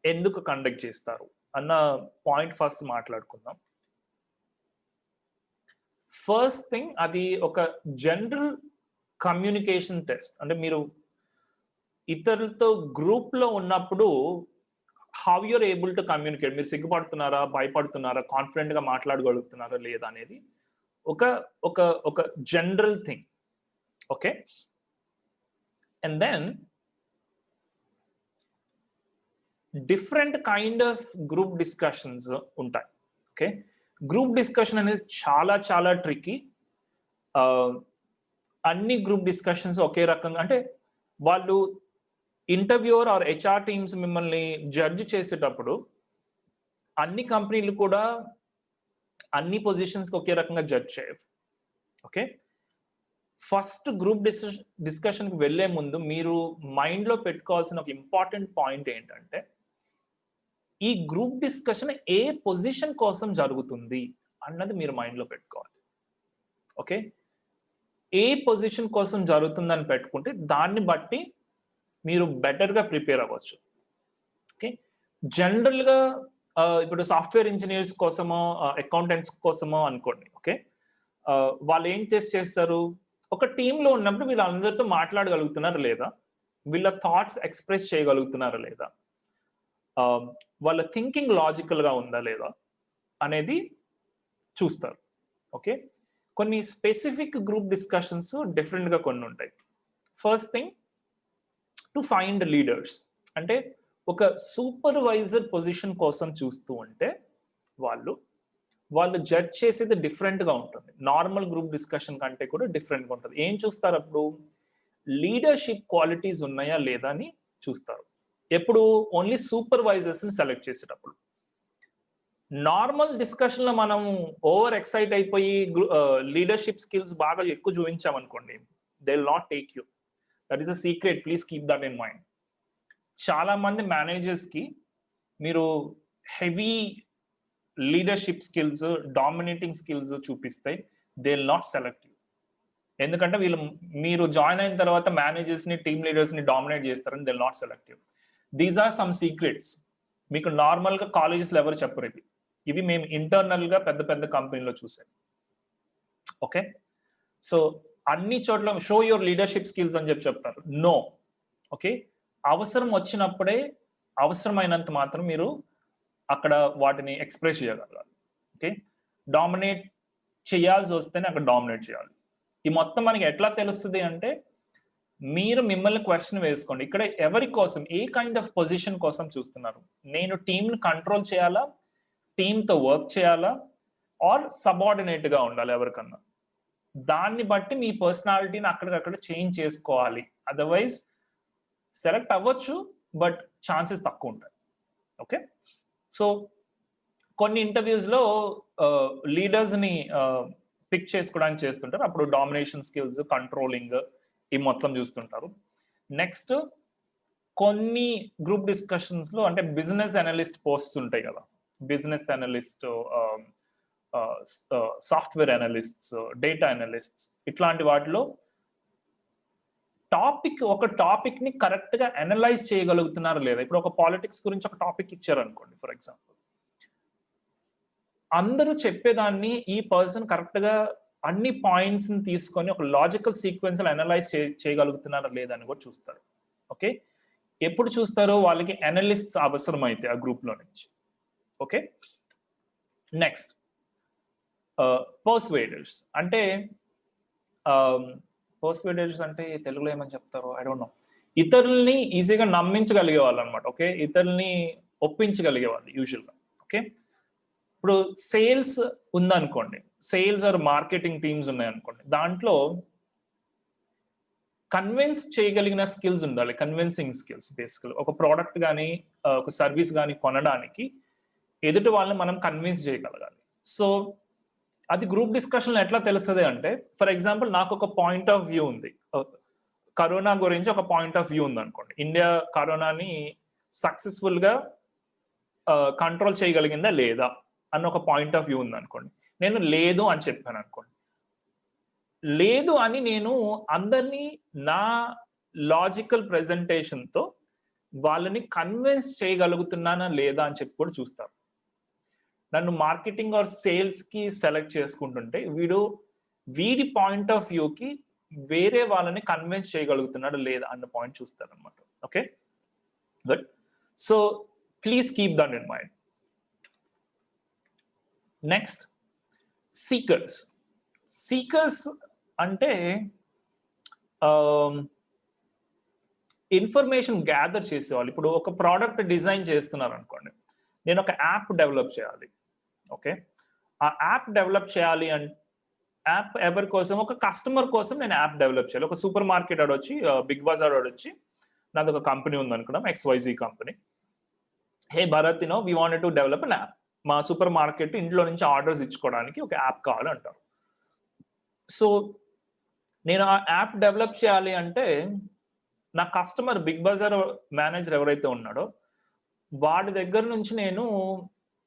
ఎందుకు conduct చేస్తారు అన్న point first మాట్లాడుకుందాం. First thing, అది ఒక general communication test. అంటే మీరు ఇతరులతో గ్రూప్ లో ఉన్నప్పుడు how you're able to communicate, మీరు సిగ్గుపడుతున్నారా, భయపడుతున్నారా, కాన్ఫిడెంట్ గా మాట్లాడగలుగుతున్నారా లేదా అనేది ఒక ఒక ఒక general thing. Okay, and then different kind of group discussions ఉంటాయి. ఓకే, గ్రూప్ డిస్కషన్ అనేది చాలా చాలా ట్రిక్కీ. అన్ని గ్రూప్ డిస్కషన్స్ ఒకే రకంగా, అంటే వాళ్ళు ఇంటర్వ్యూర్ ఆర్ హెచ్ఆర్ టీమ్స్ మిమ్మల్ని జడ్జ్ చేసేటప్పుడు అన్ని కంపెనీలు కూడా అన్ని పొజిషన్స్కి ఒకే రకంగా జడ్జ్ చేయవు. ఓకే, ఫస్ట్ గ్రూప్ డిస్కషన్కి వెళ్ళే ముందు మీరు మైండ్లో పెట్టుకోవాల్సిన ఒక ఇంపార్టెంట్ పాయింట్ ఏంటంటే, ఈ గ్రూప్ డిస్కషన్ ఏ పొజిషన్ కోసం జరుగుతుంది అన్నది మీరు మైండ్లో పెట్టుకోవాలి. ఓకే, ఏ పొజిషన్ కోసం జరుగుతుందని పెట్టుకుంటే దాన్ని బట్టి మీరు బెటర్గా ప్రిపేర్ అవ్వచ్చు. ఓకే, జనరల్గా ఇప్పుడు సాఫ్ట్వేర్ ఇంజనీర్స్ కోసమో అకౌంటెంట్స్ కోసమో అనుకోండి. ఓకే, వాళ్ళు ఏం టెస్ట్ చేస్తారు, ఒక టీంలో ఉన్నప్పుడు వీళ్ళందరితో మాట్లాడగలుగుతున్నారా లేదా, వీళ్ళ థాట్స్ ఎక్స్ప్రెస్ చేయగలుగుతున్నారా లేదా, వాళ్ళ థింకింగ్ లాజికల్ గా ఉందా లేదా అనేది చూస్తారు. ఓకే, కొన్ని స్పెసిఫిక్ గ్రూప్ డిస్కషన్స్ డిఫరెంట్ గా కొన్ని ఉంటాయి. First thing, to find leaders. అంటే ఒక సూపర్వైజర్ పొజిషన్ కోసం చూస్తూ ఉంటే వాళ్ళు జడ్జ్ చేసేది డిఫరెంట్ గా ఉంటుంది. నార్మల్ గ్రూప్ డిస్కషన్ కంటే కూడా డిఫరెంట్ గా ఉంటుంది. ఏం చూస్తారు అప్పుడు, లీడర్షిప్ క్వాలిటీస్ ఉన్నాయా లేదా అని చూస్తారు. ఎప్పుడు ఓన్లీ సూపర్వైజర్స్ ని సెలెక్ట్ చేసేటప్పుడు. నార్మల్ డిస్కషన్ లో మనం ఓవర్ ఎక్సైట్ అయిపోయి లీడర్షిప్ స్కిల్స్ బాగా ఎక్కువ చూపించామనుకోండి, they will not take you. That is a secret, please keep that in mind. చాలా మంది మేనేజర్స్ కి మీరు heavy leadership skills, dominating skills చూపిస్తే they will not select you. ఎందుకంటే మీరు జాయిన్ అయిన తర్వాత మేనేజర్స్ ని, టీమ్ లీడర్స్ ని డామినేట్ చేస్తారని they will not select you. These are some secrets. మీకు నార్మల్ గా కాలేజెస్ లో ఎవరు చెప్పరు ఇవి మేము ఇంటర్నల్ గా పెద్ద పెద్ద కంపెనీలో చూసాం. ఓకే, సో అన్ని చోట్ల షో యువర్ లీడర్షిప్ స్కిల్స్ అని చెప్తారు. నో. ఓకే, అవసరం వచ్చినప్పుడే, అవసరమైనంత మాత్రం మీరు అక్కడ వాటిని ఎక్స్ప్రెస్ చేయగలగాలి. ఓకే, డామినేట్ చేయాల్సి వస్తేనే అక్కడ డామినేట్ చేయాలి. ఈ మొత్తం మనకి ఎట్లా తెలుస్తుంది అంటే, మీరు మిమ్మల్ని క్వశ్చన్ వేసుకోండి, ఇక్కడ ఎవరి కోసం, ఏ కైండ్ ఆఫ్ పొజిషన్ కోసం చూస్తున్నారు. నేను టీంని కంట్రోల్ చేయాలా, టీంతో వర్క్ చేయాలా, ఆర్ సబార్డినేట్ గా ఉండాలి ఎవరికన్నా. దాన్ని బట్టి మీ పర్సనాలిటీని అక్కడికక్కడ చేంజ్ చేసుకోవాలి. అదర్వైజ్ సెలెక్ట్ అవ్వచ్చు, బట్ ఛాన్సెస్ తక్కువ ఉంటాయి. ఓకే, సో కొన్ని ఇంటర్వ్యూస్ లో లీడర్స్ ని పిక్ చేసుకోవడానికి చేస్తుంటారు. అప్పుడు డామినేషన్ స్కిల్స్, కంట్రోలింగ్ ఈ మొత్తం చూస్తుంటారు. నెక్స్ట్, కొన్ని గ్రూప్ డిస్కషన్స్ లో అంటే బిజినెస్ అనలిస్ట్ పోస్ట్స్ ఉంటాయి కదా, business analyst, software analysts, data analysts, ఇట్లాంటి వాటిలో ఒక టాపిక్ ని కరెక్ట్ గా అనలైజ్ చేయగలుగుతున్నారు లేదా. ఇప్పుడు ఒక పాలిటిక్స్ గురించి ఒక టాపిక్ ఇచ్చారు అనుకోండి, ఫర్ ఎగ్జాంపుల్, అందరూ చెప్పేదాన్ని ఈ పర్సన్ కరెక్ట్ గా అన్ని పాయింట్స్ ని తీసుకొని ఒక లాజికల్ సీక్వెన్స్ అనలైజ్ చేయగలుగుతున్నారా లేదా అని కూడా చూస్తారు. ఓకే, ఎప్పుడు చూస్తారో వాళ్ళకి అనలిస్ట్స్ అవసరం అయితే ఆ గ్రూప్ లో నుంచి. Okay, next, persuaders. అంటే పర్స్వేడర్స్ అంటే తెలుగులో ఏమని చెప్తారో ఐ డోంట్ నో. ఇతరుల్ని ఈజీగా నమ్మించగలిగే వాళ్ళు అనమాట. ఓకే, ఇతరుల్ని ఒప్పించగలిగే వాళ్ళు యూజువల్గా. ఓకే, ఇప్పుడు సేల్స్ ఉందనుకోండి, సేల్స్ ఆర్ మార్కెటింగ్ టీమ్స్ ఉన్నాయనుకోండి, దాంట్లో కన్విన్స్ చేయగలిగిన స్కిల్స్ ఉండాలి, కన్విన్సింగ్ స్కిల్స్. బేసికల్ ఒక ప్రోడక్ట్ కానీ ఒక సర్వీస్ కానీ కొనడానికి ఎదుటి వాళ్ళని మనం కన్విన్స్ చేయగలగాలి. సో అది గ్రూప్ డిస్కషన్ ఎట్లా తెలుస్తుంది అంటే, ఫర్ ఎగ్జాంపుల్ నాకు ఒక పాయింట్ ఆఫ్ వ్యూ ఉంది, కరోనా గురించి ఒక పాయింట్ ఆఫ్ వ్యూ ఉంది అనుకోండి. ఇండియా కరోనాని సక్సెస్ఫుల్ గా కంట్రోల్ చేయగలిగిందా లేదా అన్న ఒక పాయింట్ ఆఫ్ వ్యూ ఉంది అనుకోండి. నేను లేదు అని చెప్పాను అనుకోండి. లేదు అని నేను అందరినీ నా లాజికల్ ప్రెజెంటేషన్ తో వాళ్ళని కన్విన్స్ చేయగలుగుతున్నానా లేదా అని చెప్పి కూడా చూస్తారు. నన్ను మార్కెటింగ్ ఆర్ సేల్స్ కి సెలెక్ట్ చేసుకుంటుంటే వీడి పాయింట్ ఆఫ్ వ్యూకి వేరే వాళ్ళని కన్విన్స్ చేయగలుగుతున్నాడు లేదా అన్న పాయింట్ చూస్తారు అనమాట. Okay, good. So please keep that in mind. Next, seekers. Seekers అంటే ఇన్ఫర్మేషన్ గ్యాదర్ చేసేవాళ్ళు. ఇప్పుడు ఒక ప్రోడక్ట్ డిజైన్ చేస్తున్నారు అనుకోండి, నేను ఒక యాప్ డెవలప్ చేయాలి. ఓకే, ఆ యాప్ డెవలప్ చేయాలి అంటే యాప్ ఎవరి కోసం, ఒక కస్టమర్ కోసం నేను యాప్ డెవలప్ చేయాలి. ఒక సూపర్ మార్కెట్ ఆడొచ్చి, బిగ్ బజార్ ఆడొచ్చి, నాది ఒక కంపెనీ ఉంది అనుకున్నాం, XYZ company. Hey Bharat, we wanted to develop an app. మా సూపర్ మార్కెట్ ఇంట్లో నుంచి ఆర్డర్స్ ఇచ్చుకోవడానికి ఒక యాప్ కావాలి అంటారు. సో నేను ఆ యాప్ డెవలప్ చేయాలి అంటే నా కస్టమర్, బిగ్ బజార్ మేనేజర్ ఎవరైతే ఉన్నాడో వాడి దగ్గర నుంచి నేను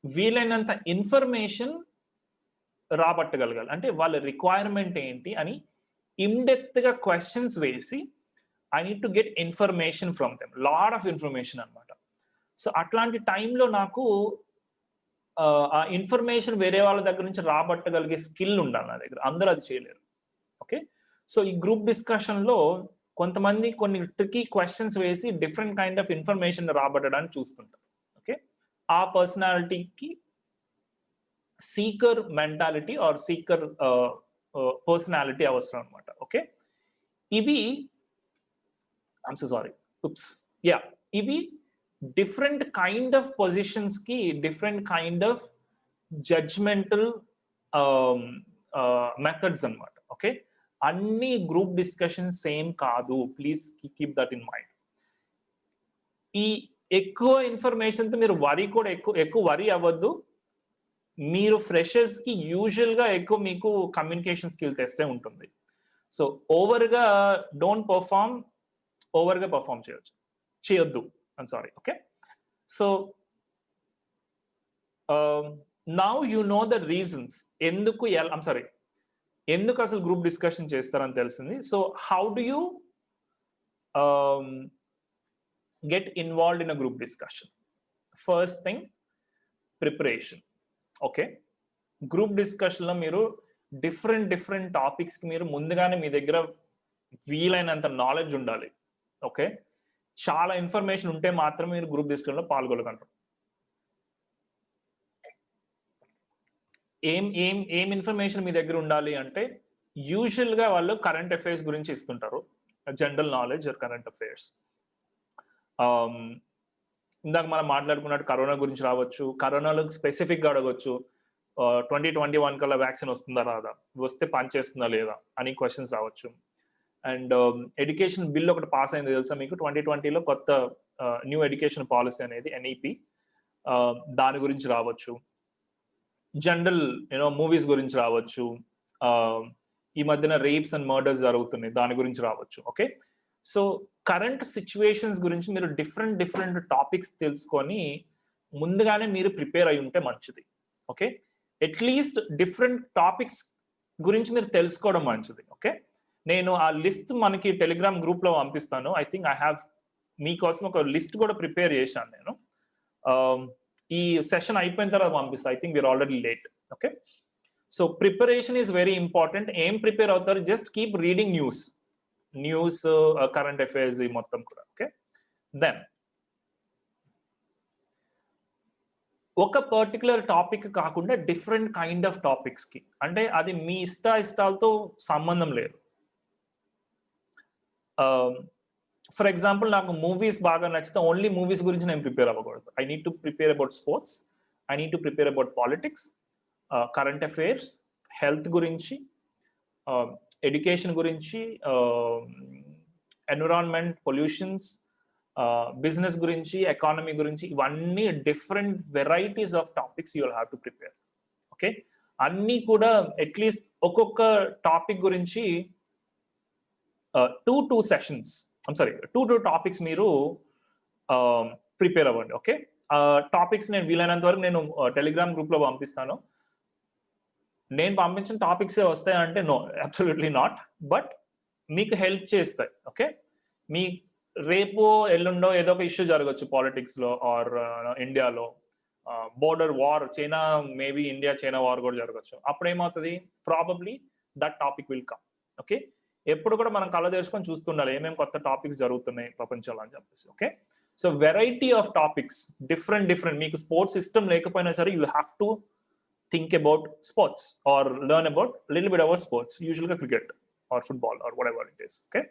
వీలైనంత ఇన్ఫర్మేషన్ రాబట్టగలగాలి. అంటే వాళ్ళ రిక్వైర్మెంట్ ఏంటి అని ఇన్డెప్త్ గా క్వశ్చన్స్ వేసి I need to get information from them, lot of information అనమాట. సో అట్లాంటి టైంలో నాకు ఆ ఇన్ఫర్మేషన్ వేరే వాళ్ళ దగ్గర నుంచి రాబట్టగలిగే స్కిల్ ఉండాలి నా దగ్గర. అందరూ అది చేయలేరు. ఓకే. సో ఈ గ్రూప్ డిస్కషన్ లో కొంతమంది కొన్ని ట్రికీ క్వశ్చన్స్ వేసి డిఫరెంట్ కైండ్ ఆఫ్ ఇన్ఫర్మేషన్ రాబట్టడానికి చూస్తుంటారు. ఓకే. ఆ పర్సనాలిటీకి seeker mentality or seeker personality అవసరం అనమాట. ఓకే. ఇవి ఐమ్ సో సారీ ఇవి డిఫరెంట్ కైండ్ ఆఫ్ పొజిషన్స్ కి different kind of judgmental methods అన్నమాట. ఓకే. అన్ని గ్రూప్ డిస్కషన్స్ సేమ్ కాదు. Please keep that in mind. ఈ ఎక్కువ ఇన్ఫర్మేషన్ తో మీరు ఎక్కువ వరీ అవ్వద్దు. మీరు ఫ్రెషర్స్ కి యూజువల్ గా ఎక్కువ మీకు కమ్యూనికేషన్ స్కిల్ తెస్తే ఉంటుంది. సో ఓవర్గా డోంట్ పర్ఫార్మ్, ఓవర్గా పర్ఫార్మ్ చేయొద్దు. I'm sorry. Okay. So now you know the reasons ఎందుకు అసలు గ్రూప్ డిస్కషన్ చేస్తారని తెలిసింది. So how do you get involved in a group discussion? First thing, preparation. Okay. Group discussion లో మీరు different topics కి మీరు ముందుగానే మీ దగ్గర వీలైనంత నాలెడ్జ్ ఉండాలి. ఓకే. చాలా ఇన్ఫర్మేషన్ ఉంటే మాత్రమే మీరు గ్రూప్ డిస్కషన్ లో పాల్గొనగలరు. ఏం ఇన్ఫర్మేషన్ మీ దగ్గర ఉండాలి అంటే, యూజువల్ గా వాళ్ళు కరెంట్ అఫైర్స్ గురించి ఇస్తుంటారు. General knowledge or current affairs. ఇందాక మనం మాట్లాడుకున్నట్టు కరోనా గురించి రావచ్చు. కరోనాలో స్పెసిఫిక్ గా అడగొచ్చు. 2021 కల్లా వ్యాక్సిన్ వస్తుందా రాదా, వస్తే పనిచేస్తుందా లేదా అని క్వశ్చన్స్ రావచ్చు. అండ్ ఎడ్యుకేషన్ బిల్ ఒకటి పాస్ అయింది తెలుసా మీకు? 2020లో కొత్త న్యూ ఎడ్యుకేషన్ పాలసీ అనేది NEP, దాని గురించి రావచ్చు. జనరల్ మూవీస్ గురించి రావచ్చు. ఈ మధ్యన రేప్స్ అండ్ మర్డర్స్ జరుగుతున్నాయి, దాని గురించి రావచ్చు. ఓకే. సో కరెంట్ సిచ్యువేషన్స్ గురించి మీరు డిఫరెంట్ టాపిక్స్ తెలుసుకొని ముందుగానే మీరు ప్రిపేర్ అయి ఉంటే మంచిది. ఓకే. అట్లీస్ట్ డిఫరెంట్ టాపిక్స్ గురించి మీరు తెలుసుకోవడం మంచిది. ఓకే. నేను ఆ లిస్ట్ మనకి టెలిగ్రామ్ గ్రూప్ లో పంపిస్తాను. ఐ థింక్ ఐ హ్యావ్ మీకోసం ఒక లిస్ట్ కూడా ప్రిపేర్ చేశాను నేను. ఈ సెషన్ అయిపోయిన తర్వాత పంపిస్తాను. I think we're already late. Okay. So preparation is very important. ఏం ప్రిపేర్ అవుతారు? Just keep reading news, current affairs, ఈ మొత్తం కూడా. ఓకే. దెన్ ఒక పర్టికులర్ టాపిక్ కాకుండా డిఫరెంట్ కైండ్ ఆఫ్ టాపిక్స్ కి, అంటే అది మీ ఇష్టాలతో సంబంధం లేదు. ఫర్ ఎగ్జాంపుల్, నాకు మూవీస్ బాగా నచ్చితే ఓన్లీ మూవీస్ గురించి నేను ప్రిపేర్ అవ్వకూడదు. I need to prepare about sports, I need to prepare about politics, current affairs, health గురించి, ఎడ్యుకేషన్ గురించి, ఎన్విరాన్మెంట్, పొల్యూషన్స్, బిజినెస్ గురించి, ఎకానమీ గురించి. ఇవన్నీ different varieties of topics you will have to prepare. Okay. అన్నీ కూడా at least ఒక్కొక్క topic గురించి 2 sessions, two topics మీరు ప్రిపేర్ అవ్వండి. ఓకే. టాపిక్స్ నేను వీలైనంత వరకు నేను టెలిగ్రామ్ గ్రూప్ లో పంపిస్తాను. నేను పంపించిన టాపిక్స్ వస్తాయంటే నో, అబ్సల్యూట్లీ నాట్. బట్ మీకు హెల్ప్ చేస్తాయి. ఓకే. మీ రేపు ఎల్లుండో ఏదో ఒక ఇష్యూ జరగచ్చు పాలిటిక్స్ లో ఆర్ ఇండియాలో, border war, China, maybe India China war కూడా జరగచ్చు. అప్పుడు ఏమవుతుంది? Probably that topic will come. Okay. ఎప్పుడు కూడా మనం కళ్ళ తెరుచుకొని చూస్తుండాలి ఏమేమి కొత్త టాపిక్స్ జరుగుతున్నాయి ప్రపంచంలో అని చెప్పేసి. Okay. So variety of topics, different. మీకు స్పోర్ట్స్ ఇష్టం లేకపోయినా సరే you have to think about sports or learn about little bit about sports, యూజువల్గా cricket or football or whatever it is. Okay.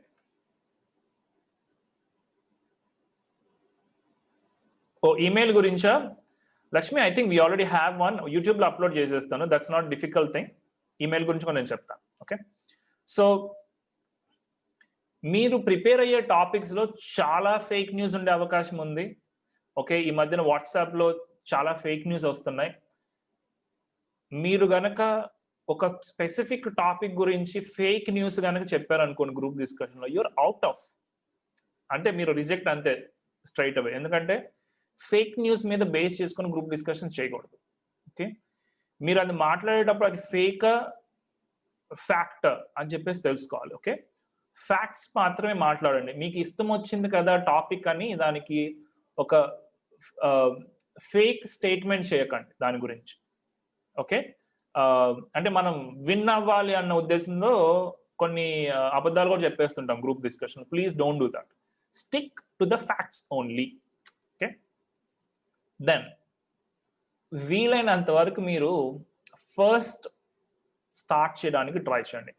Email గురించా Lakshmi? I think we already have one. YouTube లో upload చేసేస్తాను. That's not difficult thing. Email గురించి కూడా నేను చెప్తాను. Okay. So మీరు prepare అయ్యే టాపిక్స్ లో చాలా ఫేక్ న్యూస్ ఉండే అవకాశం ఉంది. ఓకే. ఈ మధ్యన వాట్సాప్ లో చాలా ఫేక్ న్యూస్ వస్తున్నాయి. మీరు గనక ఒక స్పెసిఫిక్ టాపిక్ గురించి ఫేక్ న్యూస్ కనుక చెప్పారనుకోండి గ్రూప్ డిస్కషన్ లో, యూఆర్ అవుట్ ఆఫ్, అంటే మీరు రిజెక్ట్ అంతే స్ట్రైట్ అవే. ఎందుకంటే ఫేక్ న్యూస్ మీద బేస్ చేసుకొని గ్రూప్ డిస్కషన్ చేయకూడదు. ఓకే. మీరు అది మాట్లాడేటప్పుడు అది ఫేకా ఫ్యాక్ట్ అని చెప్పేసి తెలుసుకోవాలి. ఓకే. ఫ్యాక్ట్స్ మాత్రమే మాట్లాడండి. మీకు ఇష్టం వచ్చింది కదా టాపిక్ అని దానికి ఒక ఫేక్ స్టేట్మెంట్ చేయకండి దాని గురించి. ఓకే, అంటే మనం విన్ అవ్వాలి అన్న ఉద్దేశంలో కొన్ని అబద్ధాలు కూడా చెప్పేస్తుంటాం group discussion. Please don't do that. Stick to the facts only. Okay, then వీలైనంత వరకు మీరు ఫస్ట్ స్టార్ట్ చేయడానికి ట్రై చేయండి.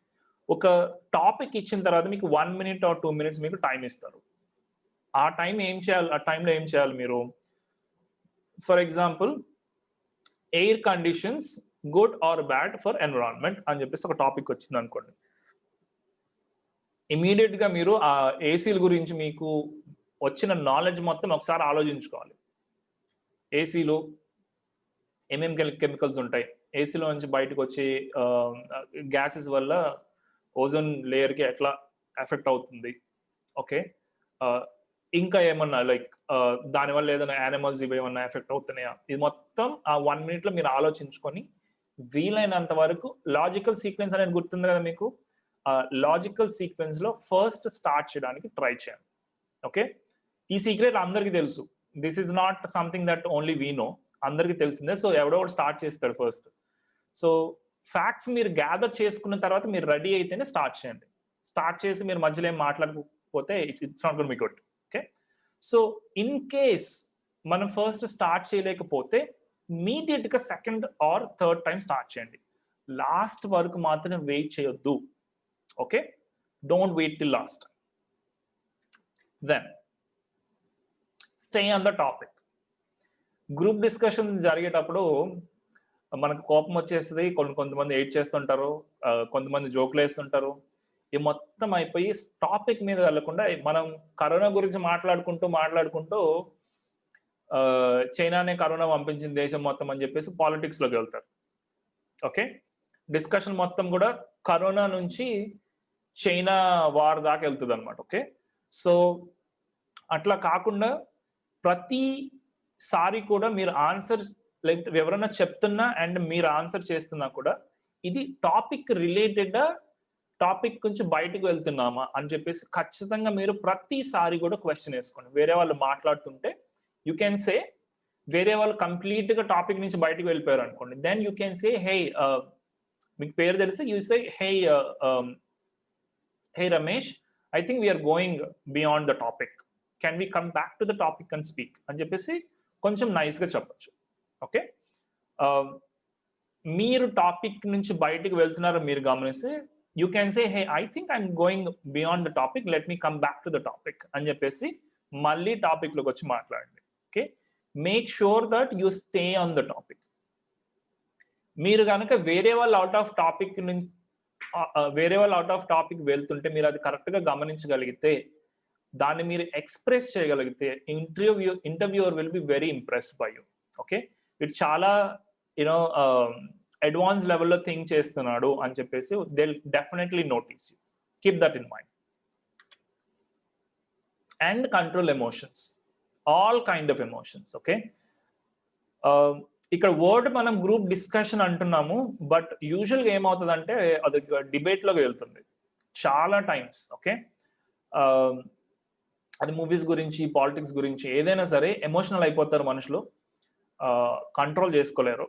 ఒక టాపిక్ ఇచ్చిన తర్వాత మీకు 1 minute or 2 minutes మీకు టైం ఇస్తారు. ఆ టైం ఏం చేయాలి, ఆ టైంలో ఏం చేయాలి మీరు? For example, air conditions good or bad for environment అని చెప్పేసి ఒక టాపిక్ వచ్చింది అనుకోండి. ఇమీడియట్ గా మీరు ఆ ఏసీల గురించి మీకు వచ్చిన నాలెడ్జ్ మొత్తం ఒకసారి ఆలోచించుకోవాలి. ఏసీలో ఏమేం కెమికల్స్ ఉంటాయి, ఏసీలో నుంచి బయటకు వచ్చే గ్యాసెస్ వల్ల ఓజోన్ లేయర్కి ఎట్లా ఎఫెక్ట్ అవుతుంది. ఓకే, ఇంకా ఏమన్నా లైక్ దానివల్ల ఏదైనా యానిమల్స్ ఇవి ఏమన్నా ఎఫెక్ట్ అవుతున్నాయా, ఇది మొత్తం ఆ 1 minute లో మీరు ఆలోచించుకొని వీలైనంత వరకు లాజికల్ సీక్వెన్స్ అనేది గుర్తుంది కదా మీకు, లాజికల్ సీక్వెన్స్ లో ఫస్ట్ స్టార్ట్ చేయడానికి ట్రై చేయండి. ఓకే, ఈ సీక్రెట్ అందరికీ తెలుసు. This is not something that only we know, అందరికీ తెలిసిందే. సో ఎవడో ఒకటి స్టార్ట్ చేస్తాడు ఫస్ట్. సో ఫ్యాక్ట్స్ మీరు గ్యాదర్ చేసుకున్న తర్వాత మీరు రెడీ అయితేనే స్టార్ట్ చేయండి. స్టార్ట్ చేసి మీరు మధ్యలో ఏం మాట్లాడకపోతే it's not gonna be good. Okay, so in case మనం ఫస్ట్ స్టార్ట్ చేయలేకపోతే ఇమీడియట్ గా second or third time start చేయండి. లాస్ట్ వరకు మాత్రం వెయిట్ చేయొద్దు. Okay, don't wait till last. Then stay on the topic. Group discussion జరిగేటప్పుడు మనకు కోపం వచ్చేస్తుంది, కొంతమంది ఎయిట్ చేస్తుంటారు, కొంతమంది జోకులు వేస్తుంటారు. ఈ మొత్తం అయిపోయి టాపిక్ మీద వెళ్ళకుండా మనం కరోనా గురించి మాట్లాడుకుంటూ చైనానే కరోనా పంపించిన దేశం మొత్తం అని చెప్పేసి పాలిటిక్స్ లోకి వెళ్తారు. ఓకే, డిస్కషన్ మొత్తం కూడా కరోనా నుంచి చైనా వార్ దాకా వెళ్తుంది అనమాట. ఓకే, సో అట్లా కాకుండా ప్రతిసారి కూడా మీరు ఆన్సర్ లైక్ ఎవరైనా చెప్తున్నా అండ్ మీరు ఆన్సర్ చేస్తున్నా కూడా ఇది టాపిక్ రిలేటెడ్, టాపిక్ నుంచి బయటకు వెళ్తున్నామా అని చెప్పేసి ఖచ్చితంగా మీరు ప్రతిసారి కూడా క్వశ్చన్ వేసుకోండి. వేరే వాళ్ళు మాట్లాడుతుంటే యూ కెన్ సే, వేరే వాళ్ళు కంప్లీట్ గా టాపిక్ నుంచి బయటకు వెళ్ళిపోయారు అనుకోండి, then you can say hey, మీకు పేరు తెలిసి you say hey hey Ramesh, I think we're going beyond the topic, can we come back to the topic and speak అని చెప్పేసి కొంచెం నైస్ గా చెప్పచ్చు. ఓకే, మీరు టాపిక్ నుంచి బయటకు వెళ్తున్నారో మీరు గమనిస్తే you can say hey I think I'm going beyond the topic, let me come back to the topic అని చెప్పేసి మళ్ళీ టాపిక్ లోకి వచ్చి మాట్లాడండి. Okay, make sure that you stay on the topic. మీరు కనుక వేరే వాళ్ళు అవుట్ ఆఫ్ టాపిక్ వెళ్తుంటే మీరు అది కరెక్ట్ గా గమనించగలిగితే, దాన్ని మీరు ఎక్స్ప్రెస్ చేయగలిగితే, interviewer will be very impressed by you. Okay, it చాలా యూనో అడ్వాన్స్ లెవెల్లో థింక్ చేస్తున్నాడు అని చెప్పేసి they definitely notice you. Keep that in mind. And control emotions, all kind of emotions. Okay, ఇక్కడ వర్డ్ మనం గ్రూప్ డిస్కషన్ అంటున్నాము, but యూజువల్గా ఏమవుతుందంటే అది డిబేట్ లోకి వెళ్తుంది చాలా టైమ్స్. ఓకే, అది మూవీస్ గురించి, పాలిటిక్స్ గురించి, ఏదైనా సరే ఎమోషనల్ అయిపోతారు మనుషులు, కంట్రోల్ చేసుకోలేరు.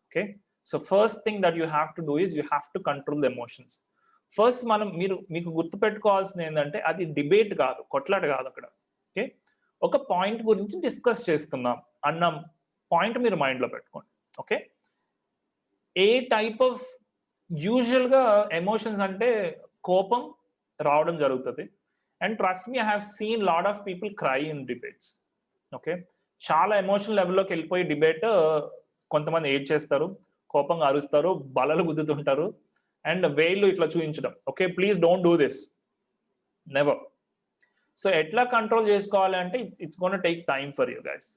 Okay, so first thing that you have to do is you have to control the emotions. First మీకు గుర్తు పెట్టుకోవాల్సింది ఏంటంటే అది డిబేట్ కాదు, కొట్లాట కాదు అక్కడ. ఓకే, ఒక పాయింట్ గురించి డిస్కస్ చేస్తున్నాం అన్న పాయింట్ మీరు మైండ్ లో పెట్టుకోండి. Okay, A type of usual గా ఎమోషన్స్ అంటే కోపం రావడం జరుగుతుంది. And trust me, I have seen lot of people cry in debates. Okay, చాలా ఎమోషనల్ లెవెల్లోకి వెళ్ళిపోయి డిబేట్, కొంతమంది ఏడ్ చేస్తారు, కోపంగా అరుస్తారు, బలలు గుద్దుతుంటారు అండ్ వేళ్ళు ఇట్లా చూపించడం. Okay, please don't do this, never. So ఎట్లా కంట్రోల్ చేసుకోవాలి అంటే it's gonna take time for you guys.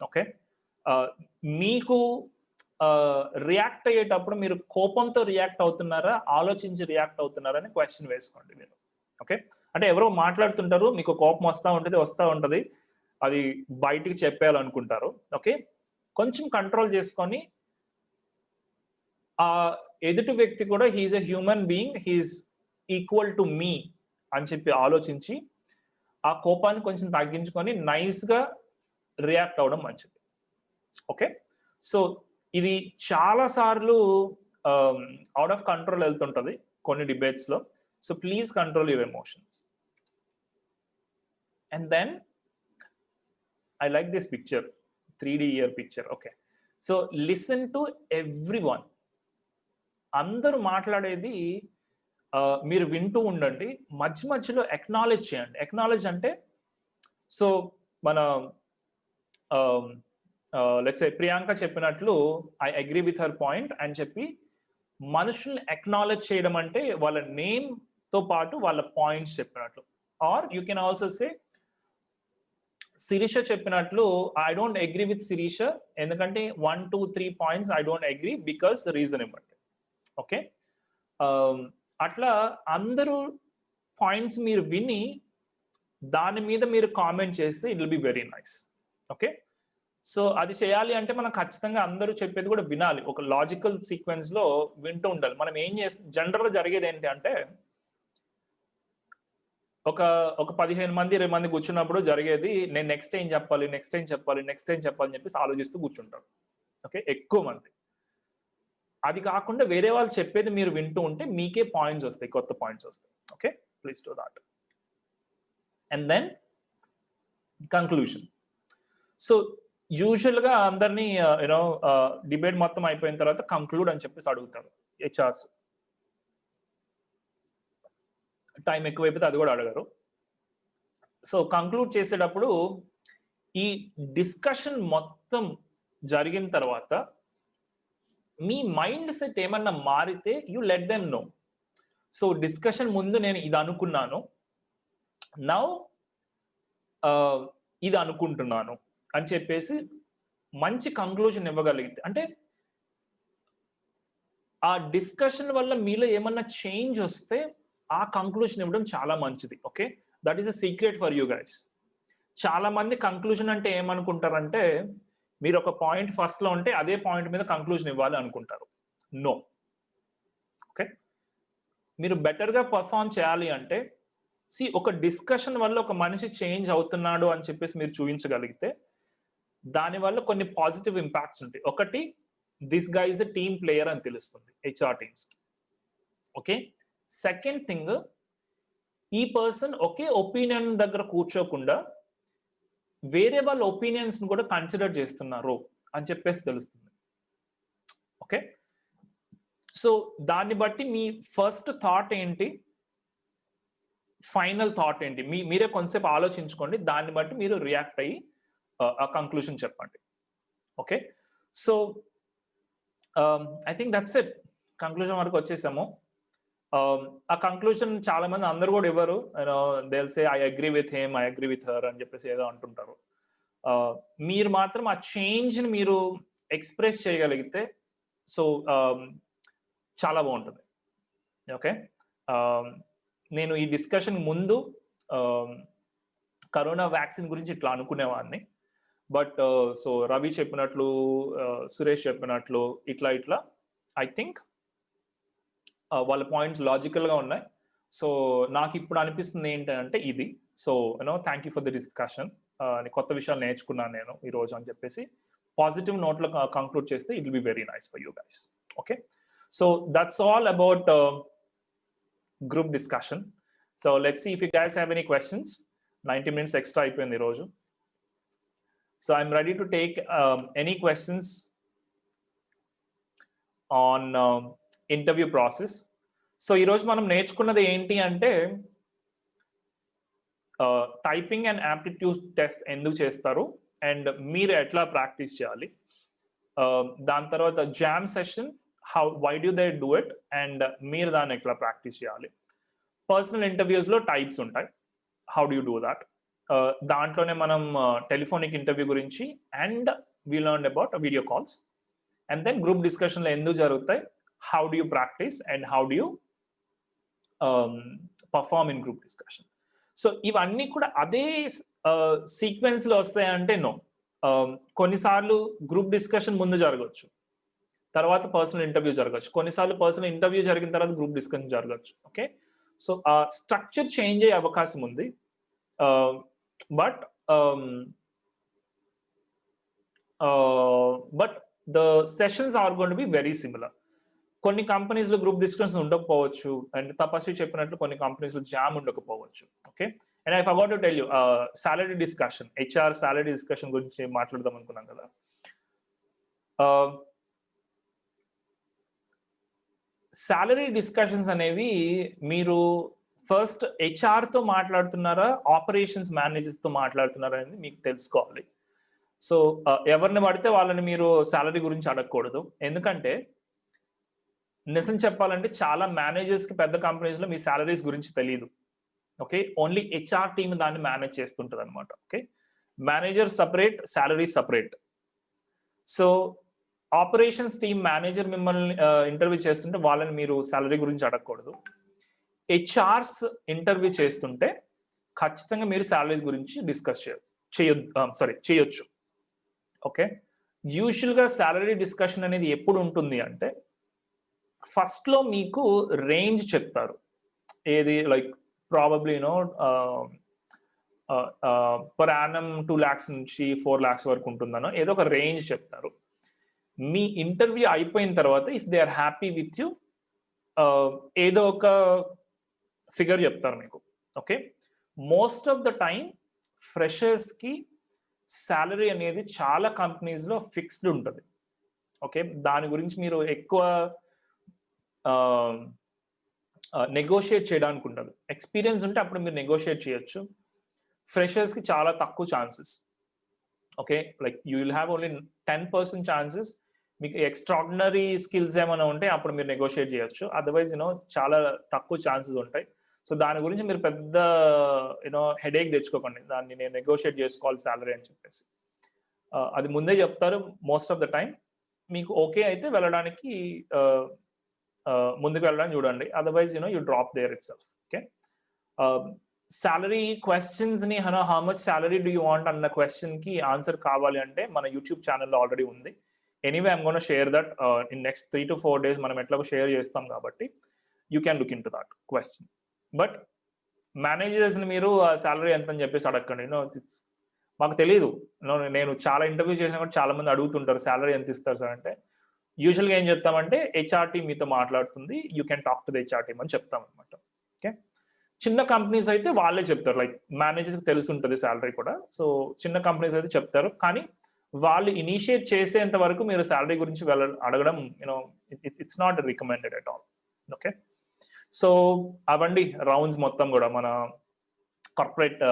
Okay, మీకు రియాక్ట్ అయ్యేటప్పుడు మీరు కోపంతో రియాక్ట్ అవుతున్నారా, ఆలోచించి రియాక్ట్ అవుతున్నారా అని క్వశ్చన్ వేసుకోండి మీరు. ఓకే, అంటే ఎవరో మాట్లాడుతుంటారు, మీకు కోపం వస్తూ ఉంటుంది, అది బయటికి చెప్పేయాలనుకుంటారు. ఓకే, కొంచెం కంట్రోల్ చేసుకొని ఆ ఎదుటి వ్యక్తి కూడా he's a human being, he's equal to me అని చెప్పి ఆలోచించి ఆ కోపాన్ని కొంచెం తగ్గించుకొని నైస్ గా రియాక్ట్ అవ్వడం మంచిది. ఓకే, సో ఇది చాలా సార్లు అవుట్ ఆఫ్ కంట్రోల్ వెళ్తుంటది కొన్ని డిబేట్స్ లో. So please control your emotions. And then I like this picture, 3D year picture. Okay, so listen to everyone. అందరూ మాట్లాడేది మీరు వింటూ ఉండండి, మధ్య మధ్యలో ఎక్నాలెడ్జ్ చేయండి. ఎక్నాలెడ్జ్ అంటే, సో మన లెట్స్ సే ప్రియాంక చెప్పినట్లు I agree with her point అని చెప్పి మనుషుల్ని ఎక్నాలెడ్జ్ చేయడం అంటే వాళ్ళ నేమ్ తో పాటు వాళ్ళ పాయింట్స్ చెప్పినట్లు. Or you can also say Shirisha చెప్పినట్లు I don't agree with Shirisha, ఎందుకంటే 1, 2, 3 points I don't agree because reason ఇవ్వండి. ఓకే, అట్లా అందరూ పాయింట్స్ మీరు విని దాని మీద మీరు కామెంట్ చేస్తే it will be very nice. Okay, so అది చేయాలి అంటే మనం ఖచ్చితంగా అందరూ చెప్పేది కూడా వినాలి, ఒక లాజికల్ సీక్వెన్స్ లో వింటూ ఉండాలి. మనం ఏం చేస్తాం, జనరల్ గా జరిగేది ఏంటి అంటే, ఒక 15 మంది 20 మంది కూర్చున్నప్పుడు జరిగేది, నేను నెక్స్ట్ ఏం చెప్పాలి అని చెప్పేసి ఆలోచిస్తూ కూర్చుంటారు. ఓకే, ఎక్కువ మంది. అది కాకుండా వేరే వాళ్ళు చెప్పేది మీరు వింటూ ఉంటే మీకే పాయింట్స్ వస్తాయి, కొత్త పాయింట్స్ వస్తాయి. Okay, please do that. And then conclusion. So usual గా అందరినీ యూనో డిబేట్ మొత్తం అయిపోయిన తర్వాత కంక్లూడ్ అని చెప్పేసి అడుగుతారు హెచ్ఆర్స్. టైం ఎక్కువైపోతే అది కూడా అడగరు. సో కంక్లూడ్ చేసేటప్పుడు ఈ డిస్కషన్ మొత్తం జరిగిన తర్వాత మీ మైండ్ సెట్ ఏమన్నా మారితే you let them know. So discussion ముందు నేను ఇది అనుకున్నాను, నౌ ఇది అనుకుంటున్నాను అని చెప్పేసి మంచి కంక్లూజన్ ఇవ్వగలిగితే, అంటే ఆ డిస్కషన్ వల్ల మీలో ఏమన్నా చేంజ్ వస్తే ఆ కంక్లూజన్ ఇవ్వడం చాలా మంచిది. Okay, that is a secret for you guys. చాలా మంది కంక్లూజన్ అంటే ఏమనుకుంటారంటే, మీరు ఒక పాయింట్ ఫస్ట్ లో ఉంటే అదే పాయింట్ మీద కంక్లూజన్ ఇవ్వాలి అనుకుంటారు. నో. ఓకే, మీరు బెటర్ గా పర్ఫార్మ్ చేయాలి అంటే, ఒక డిస్కషన్ వల్ల ఒక మనిషి చేంజ్ అవుతున్నాడు అని చెప్పేసి మీరు చూపించగలిగితే దానివల్ల కొన్ని పాజిటివ్ ఇంపాక్ట్స్ ఉంటాయి. ఒకటి, this guy is a team player అని తెలుస్తుంది హెచ్ఆర్ టీమ్స్ కి. ఓకే, సెకండ్ థింగ్, ఈ పర్సన్ ఒకే ఒపీనియన్ దగ్గర కూర్చోకుండా వేరే వాళ్ళ ఒపీనియన్స్ ని కూడా కన్సిడర్ చేస్తున్నారు అని చెప్పేసి తెలుస్తుంది. ఓకే, సో దాన్ని బట్టి మీ ఫస్ట్ థాట్ ఏంటి, ఫైనల్ థాట్ ఏంటి, మీరే కొంతసేపు ఆలోచించుకోండి, దాన్ని బట్టి మీరు రియాక్ట్ అయ్యి ఆ కంక్లూజన్ చెప్పండి. Okay, so I think that's it. Conclusion వరకు వచ్చేసాము. ఆ కంక్లూజన్ చాలా మంది అందరు కూడా ఇవ్వరు, they will say I agree with him, I agree with her అని చెప్పేసి ఏదో అంటుంటారు. మీరు మాత్రం ఆ చేంజ్ ని మీరు ఎక్స్ప్రెస్ చేయగలిగితే సో చాలా బాగుంటుంది. ఓకే, నేను ఈ డిస్కషన్ ముందు కరోనా వ్యాక్సిన్ గురించి ఇట్లా అనుకునేవాడిని, బట్ సో రవి చెప్పినట్లు, సురేష్ చెప్పినట్లు ఇట్లా ఐ థింక్ వాళ్ళ పాయింట్స్ లాజికల్ గా ఉన్నాయి. సో నాకు ఇప్పుడు అనిపిస్తుంది ఏంటంటే ఇది, so thank you for the discussion, కొత్త విషయాలు నేర్చుకున్నాను నేను ఈ రోజు అని చెప్పేసి పాజిటివ్ నోట్ లో కంక్లూడ్ చేస్తే it will be very nice for you guys. Okay, so that's all about group discussion. So let's see if you guys have any questions. 90 minutes extra అయిపోయింది ఈ రోజు. So I'm ready to take any questions on interview process. So ఈరోజు మనం నేర్చుకున్నది ఏంటి అంటే, typing and aptitude test ఎందుకు చేస్తారు అండ్ మీరు ఎట్లా ప్రాక్టీస్ చేయాలి, దాని తర్వాత jam session, why do they do it and మీరు దాన్ని ఎట్లా ప్రాక్టీస్ చేయాలి. పర్సనల్ ఇంటర్వ్యూస్ లో టైప్స్ ఉంటాయి, how do you do that. దాంట్లోనే మనం టెలిఫోనిక్ ఇంటర్వ్యూ గురించి and we learn about video calls. And then group డిస్కషన్లు ఎందుకు జరుగుతాయి, how do you practice and how do you perform in group discussion. So ఇవన్నీ కూడా అదే సీక్వెన్స్ లో వస్తాయంటే నో. కొన్నిసార్లు గ్రూప్ డిస్కషన్ ముందు జరగవచ్చు, తర్వాత పర్సనల్ ఇంటర్వ్యూ జరగచ్చు, కొన్నిసార్లు పర్సనల్ ఇంటర్వ్యూ జరిగిన తర్వాత గ్రూప్ డిస్కషన్ జరగచ్చు. ఓకే, సో ఆ స్ట్రక్చర్ చేంజ్ అయ్యే అవకాశం ఉంది, but but the sessions are going to be very similar. కొన్ని కంపెనీస్ లో గ్రూప్ డిస్కషన్ ఉండకపోవచ్చు, అండ్ తపస్వి చెప్పినట్లు కొన్ని కంపెనీస్ లో జామ్ ఉండకపోవచ్చు. Okay, and I forgot to tell you, salary discussion, HR salary discussion గురించి మాట్లాడదాం అనుకున్నాం కదా. సాలరీ డిస్కషన్స్ అనేవి మీరు ఫస్ట్ హెచ్ఆర్ తో మాట్లాడుతున్నారా, ఆపరేషన్స్ మేనేజర్స్ తో మాట్లాడుతున్నారా అనేది మీకు తెలుసుకోవాలి. సో ఎవరిని పడితే వాళ్ళని మీరు సాలరీ గురించి అడగకూడదు. ఎందుకంటే నిజం చెప్పాలంటే చాలా మేనేజర్స్ కి పెద్ద కంపెనీస్ లో మీ సాలరీస్ గురించి తెలియదు. ఓకే, ఓన్లీ హెచ్ఆర్ టీమ్ దాన్ని మేనేజ్ చేస్తుంటది అనమాట. Okay, manager separate, salary separate. So operations team manager మిమ్మల్ని ఇంటర్వ్యూ చేస్తుంటే వాళ్ళని మీరు సాలరీ గురించి అడగకూడదు. హెచ్ఆర్స్ ఇంటర్వ్యూ చేస్తుంటే ఖచ్చితంగా మీరు సాలరీస్ గురించి డిస్కస్ చేయొచ్చు. ఓకే, యూజువల్ గా సాలరీ డిస్కషన్ అనేది ఎప్పుడు ఉంటుంది అంటే ఫస్ట్ లో మీకు రేంజ్ చెప్తారు. ఏది like probably per annum 2 lakhs నుంచి 4 lakhs వరకు ఉంటుందనో ఏదో ఒక రేంజ్ చెప్తారు. మీ ఇంటర్వ్యూ అయిపోయిన తర్వాత if they are happy with you ఏదో ఒక ఫిగర్ చెప్తారు మీకు. Okay, most of the time freshers కి సాలరీ అనేది చాలా కంపెనీస్ లో ఫిక్స్డ్ ఉంటుంది. ఓకే, దాని గురించి మీరు ఎక్కువ నెగోషియేట్ చేయడానికి ఉండదు. ఎక్స్పీరియన్స్ ఉంటే అప్పుడు మీరు నెగోషియేట్ చేయొచ్చు. ఫ్రెషర్స్ కి చాలా తక్కువ chances. Okay, like you will have only 10% chances. మీకు ఎక్స్ట్రాడినరీ స్కిల్స్ ఏమైనా ఉంటే అప్పుడు మీరు నెగోషియేట్ చేయొచ్చు. అదర్వైజ్ చాలా తక్కువ ఛాన్సెస్ ఉంటాయి. సో దాని గురించి మీరు పెద్ద హెడేక్ తెచ్చుకోకండి, దాన్ని నేను నెగోషియేట్ చేసుకోవాలి సాలరీ అని చెప్పేసి. అది ముందే చెప్తారు మోస్ట్ ఆఫ్ ద టైం. మీకు ఓకే అయితే వెళ్ళడానికి ముందుకు వెళ్ళడానికి చూడండి. Otherwise you drop there itself. Okay, salary questions ని how much salary do you want అన్న క్వశ్చన్ కి ఆన్సర్ కావాలి అంటే మన యూట్యూబ్ ఛానల్లో ఆల్రెడీ ఉంది. Anyway I'm gonna share that in next 3 to 4 days. మనం ఎట్లాగో షేర్ చేస్తాం కాబట్టి you can look into that question. But managers ని మీరు సాలరీ ఎంత అని చెప్పేసి అడగండి. మాకు తెలియదు. నేను చాలా ఇంటర్వ్యూ చేసినా కూడా చాలా మంది అడుగుతుంటారు సాలరీ ఎంత ఇస్తారు సార్ అంటే, యూజువల్గా ఏం చెప్తామంటే హెచ్ఆర్ టీమ్ మీతో మాట్లాడుతుంది, you can talk to the HR team అని చెప్తాం అనమాట. ఓకే, చిన్న కంపెనీస్ అయితే వాళ్ళే చెప్తారు, లైక్ మేనేజర్స్కి తెలిసి ఉంటుంది సాలరీ కూడా. సో చిన్న కంపెనీస్ అయితే చెప్తారు, కానీ వాళ్ళు ఇనిషియేట్ చేసేంత వరకు మీరు సాలరీ గురించి అడగడం it's not recommended at all. Okay, so అవండి రౌండ్స్ మొత్తం కూడా మన కార్పొరేట్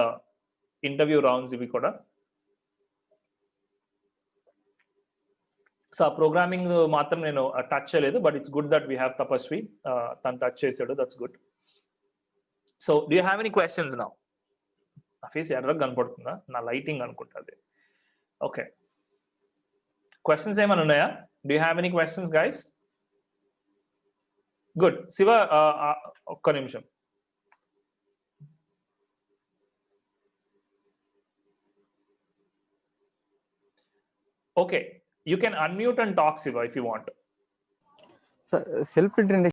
ఇంటర్వ్యూ రౌండ్స్ ఇవి కూడా. సో ఆ ప్రోగ్రామింగ్ మాత్రం నేను టచ్ చేయలేదు, but it's good that we have తపస్వి, తను టచ్ చేశాడు, that's good. So do you have any questions now? నా ఫేస్ ఎర్రగా కనపడుతుందా? నా లైటింగ్ అనుకుంటుంది. ఓకే, క్వశ్చన్స్ ఏమైనా ఉన్నాయా? Do you have any questions guys? Good. Shiva ఒక్క నిమిషం. Okay, you can unmute and talk, Siva, if you want. Self-introduction